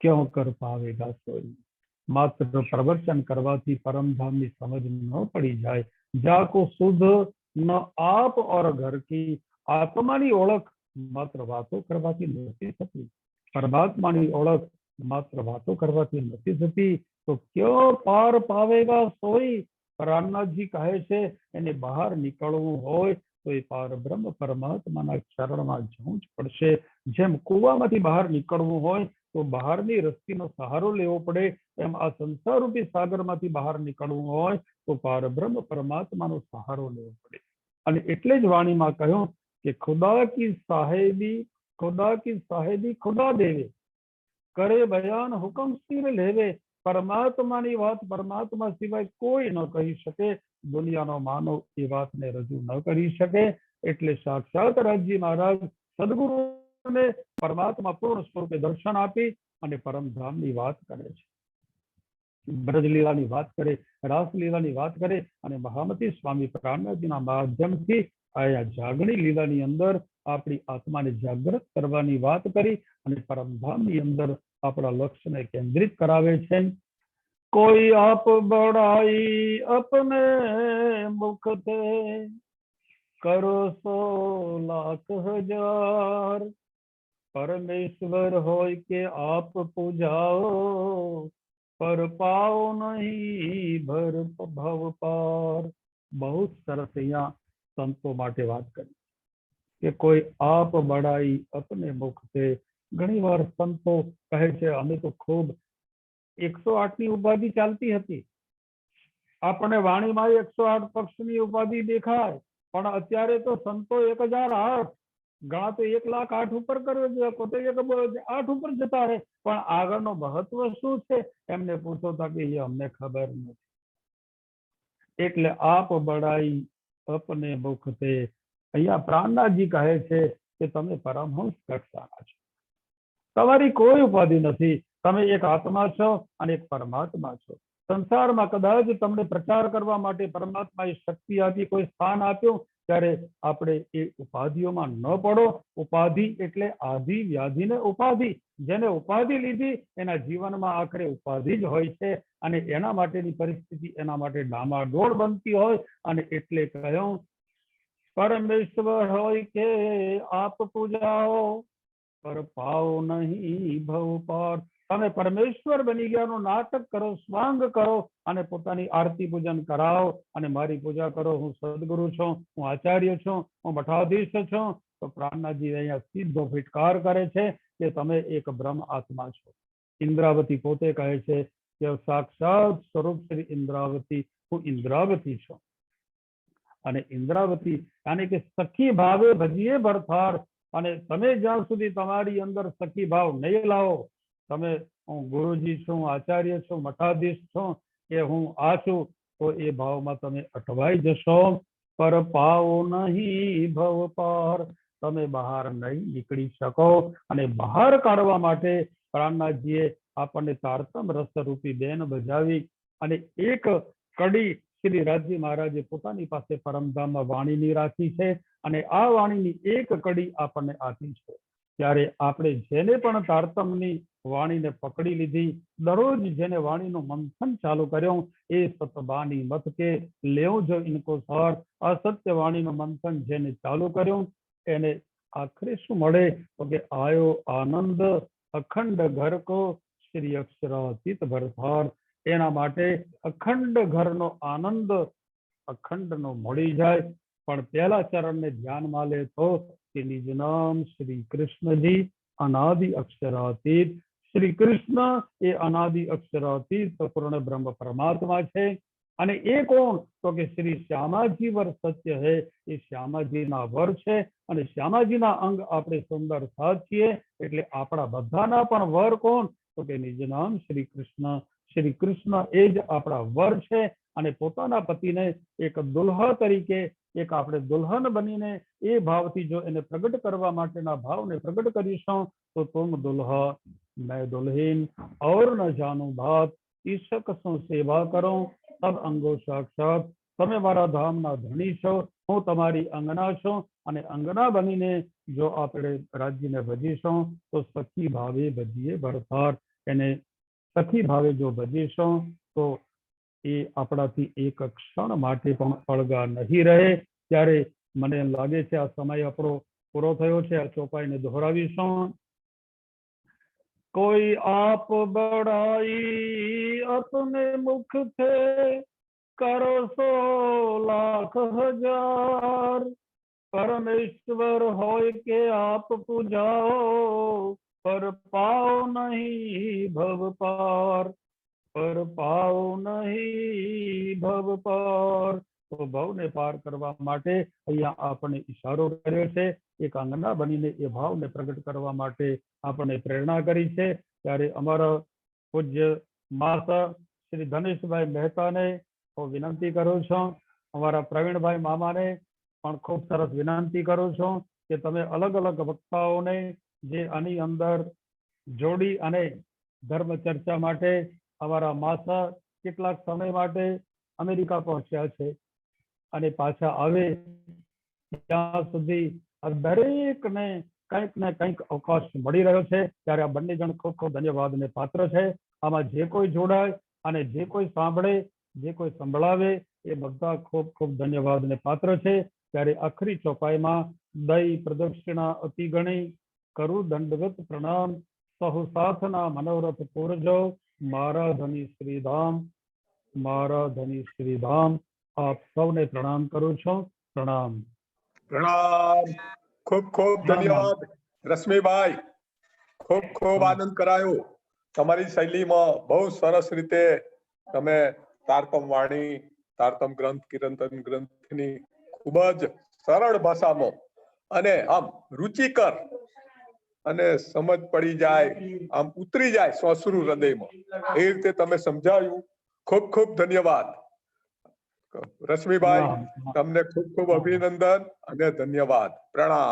[SPEAKER 1] क्यों कर पावेगा सोई। માત્ર પ્રવચન કરવાથી પરમધામની સમજ ન પડી જાય। જાકો શુદ્ધ ન આપ और घर की, આત્માની ઓળખ માત્ર વાતો કરવાથી નથી થતી, પરમાત્માની ઓળખ માત્ર વાતો કરવાથી નથી થતી। તો ક્યો પાર પાવેગા સોઈ। રામનાથજી કહે છે એને બહાર નીકળવું હોય તો એ પાર બ્રહ્મ પરમાત્માના ચરણમાં જવું જ પડશે। જેમ કુવામાંથી બહાર નીકળવું હોય તો બહારની રસ્તીનો સહારો લેવો પડે, એમ આ સંસારરૂપી સાગરમાંથી બહાર નીકળવું હોય તો પાર બ્રહ્મ પરમાત્માનો સહારો લેવો પડે। અને એટલે જ વાણીમાં કહ્યું કે ખુદા કી સાહેબી ખુદા દેવે, કરે બયાન હુકમ સિર લેવે। પરમાત્માની વાત પરમાત્મા સિવાય કોઈ ન કહી શકે, દુનિયાનો માનવ એ વાતને રજૂ ન કરી શકે। એટલે સાક્ષાત રાજી મહારાજ સદગુરુને પરમાત્મા પૂર્ણ સ્વરૂપે દર્શન આપી અને પરમધામની વાત કરે છે, બ્રજલીલાની વાત કરે, રાસલીલાની વાત કરે, અને મહામતી સ્વામી પ્રાણનાથજીના માધ્યમથી આ જાગણી લીલાની અંદર આપણી આત્માને જાગૃત કરવાની વાત કરી અને પરમધામની અંદર આપણા લક્ષ્યને કેન્દ્રિત કરાવે છે। કોઈ આપ બડાઈ અપને મુખ તે, કરો 100 લાખ હજાર। પરમેશ્વર હોય કે આપ પૂજાઓ, પર પાઓ નહીં ભર ભવ પાર। બહુ સરસ અહીંયા સંતો માટે વાત કરી કે કોઈ આપ બડાઈ અપને મુખ से। ઘણી વાર સંતો કહે છે અમે તો ખૂબ 108ની ઉપાધિ ચાલતી હતી, આપણને વાણીમાં 108 પક્ષની ઉપાધિ દેખાય, પણ અત્યારે તો સંતો 1008, ઘણા તો 1,08,000 ઉપર કર્યો છે, પોતે 108 ઉપર જતા રહે, પણ આગળનો મહત્વ શું છે એમને પૂછો તો કે એ અમને ખબર નથી। એટલે આપ બડાઈ અપને મુખ से અહીંયા પ્રાણનાથજી કહે છે કે તમે પરમહંસ કક્ષાના છો, તમારી કોઈ ઉપાધિ નથી, તમે એક આત્મા છો અને એક પરમાત્મા છો। સંસારમાં કદાચ તમને પ્રચાર કરવા માટે પરમાત્માએ શક્તિ આપી, કોઈ સ્થાન આપ્યું, ત્યારે આપણે એ ઉપાધિઓમાં ન પડો। ઉપાધિ એટલે આધિ વ્યાધિને ઉપાધિ, જેને ઉપાધિ લીધી એના જીવનમાં આખરે ઉપાધિ જ હોય છે, અને એના માટેની પરિસ્થિતિ એના માટે ડામાડોળ બનતી હોય। અને એટલે કહ્યું પરમેશ્વર હોય કે આપ પૂજાઓ, પર પાઓ નહીં ભવ પાર। તમે પરમેશ્વર બની ગયાનું નાટક કરો, સ્વાંગ કરો અને પોતાની આરતી પૂજન કરાવો અને મારી પૂજા કરો, હું સદગુરુ છું, હું આચાર્ય છું, હું મઠાધીશ છું। તો પ્રાણનાથજી અહીંયા સીધો ફિટકાર કરે છે કે તમે એક બ્રહ્મ આત્મા છો। ઇન્દ્રાવતી પોતે કહે છે કે સાક્ષાત સ્વરૂપ શ્રી ઇન્દ્રાવતી, હું ઇન્દ્રાવતી છું। અને ઇન્દ્રાવતી यानी કે સખી ભાવે ભજીએ ભરથાર। અને તમે જ્યાં સુધી તમારી અંદર સખી ભાવ નહીં લાવો, તમે હું ગુરુજી છું, આચાર્ય છું, મઠાધીશ છું, કે હું આ છું, તો એ ભાવમાં તમે અટવાઈ જશો। પર પાઓ નહીં ભવ પાર, તમે બહાર નહીં નીકળી શકો। અને બહાર કાઢવા માટે પ્રાણનાથજીએ આપણને તારતમ રસરૂપી બેન બજાવી અને એક કડી શ્રી રાજજી મહારાજે પોતાની પાસે પરમધામમાં વાણીની રાખી છે, અને આ વાણીની એક કડી આપણને આપી છે। ત્યારે આપણે જેને પણ તારતમની વાણીને પકડી લીધી, દરરોજ જેને વાણીનું મંથન ચાલુ કર્યું, એ સતબાની મત કે લેવું જો ઇનકો સાર, અસત્ય વાણીનું મંથન જેને ચાલુ કર્યું એને આખરે શું મળે તો કે આયો આનંદ અખંડ ઘર કો શ્રી અક્ષરાતીત ભરથાર। એના માટે અખંડ ઘરનો આનંદ અખંડ નો મળી જાય. પણ પહેલા ચરણને ધ્યાનમાં લે તો કે નિજ નામ શ્રી કૃષ્ણજી અનાદિ અક્ષરાતીત. શ્રી કૃષ્ણ એ અનાદિ અક્ષરાતીત પૂર્ણ બ્રહ્મ પરમાત્મા છે. અને એ કોણ? તો કે શ્રી શ્યામાજી વર સત્ય હે. એ શ્યામાજીના વર છે અને શ્યામાજીના અંગ આપણે સુંદર સાથ છીએ. એટલે આપણા બધાના પણ વર કોણ? તો કે નિજ નામ શ્રી કૃષ્ણ. શ્રી કૃષ્ણ એ જ આપણા વર છે. અને પોતાના પતિને એક દુલ્હા તરીકે, એક આપણે દુલ્હન બનીને એ ભાવથી જો એને પ્રગટ કરવા માટેના ભાવને પ્રગટ કરીશું તો તુમ દુલ્હા મેં દુલ્હીન और न જાનું બાત ઈશક શું સેવા કરો તબ અંગો સાક્ષાત. તમે મારા ધામના ધણી છો, હું તમારી અંગના છું. અને અંગના બનીને જો આપણે રાજ્યને ભજીશું તો સખી ભાવે ભજીએ ભરતાર. એને સખી ભાવે જો ભજીશું તો એ આપણાથી એક ક્ષણ માટે પણ અળગા નહીં રહે. ત્યારે મને લાગે છે આ સમય આપણો પૂરો થયો છે. આ ચોપાઈને દોહરાવીશું. કોઈ આપ બડાઈ अपने मुख थे करो 100 लाख हजार. परमेश्वर હોય કે આપ પૂજાઓ પર પાઓ નહીં ભવ પાર. પર પાઓ નહીં ભવ પાર. તો ભાવને પાર કરવા માટે અહીંયા આપણે ઈશારો કર્યો છે. એક આંગણા બનીને એ ભાવને પ્રગટ કરવા માટે આપણને પ્રેરણા કરી છે. ત્યારે અમારા પૂજ્ય માતા શ્રી ધનેશભાઈ મહેતાને હું વિનંતી કરું છું. અમારા પ્રવીણભાઈ મામાને પણ ખૂબ સરસ વિનંતી કરું છું કે તમે અલગ અલગ વક્તાઓને જે આની અંદર જોડી અને ધર્મ ચર્ચા માટે અમારા માતા કેટલાક સમય માટે અમેરિકા પહોંચ્યા છે અને પાછા આવે ત્યાં સુધી આ દરેકને કંઈક ને કંઈક અવકાશ મળી રહ્યો છે. ત્યારે આ બંને જણ ખૂબ ખૂબ ધન્યવાદને પાત્ર છે. આમાં જે કોઈ જોડાય અને જે કોઈ સાંભળે, જે કોઈ સંભળાવે એ બધા ખૂબ ખૂબ ધન્યવાદને પાત્ર છે. ત્યારે આખરી ચોપાઈમાં દઈ પ્રદક્ષિણા અતિ ગણી કરું દંડવત પ્રણામ. સહુ સાથના મનોરથ પૂરજો મારા ધની શ્રીધામ, મારા ધની શ્રીધામ. આપ સૌને પ્રણામ કરું છું. પ્રણામ.
[SPEAKER 2] પ્રણામ. ખૂબ ખૂબ ધન્યવાદ રશ્મિભાઈ. ખૂબ ખૂબ આનંદ કરાયો. તમારી શૈલીમાં બહુ સરસ રીતે તમે તારતમ વાણી, તારતમ ગ્રંથ, કીર્તન ગ્રંથની ખૂબ જ સરળ ભાષામાં અને આમ રુચિકર અને સમજ પડી જાય, આમ ઉતરી જાય શ્વાસરૂ હૃદયમાં એ રીતે તમે સમજાવ્યું. ખૂબ ખૂબ ધન્યવાદ રશ્મિભાઈ. તમને ખૂબ ખૂબ અભિનંદન અને ધન્યવાદ. પ્રણામ.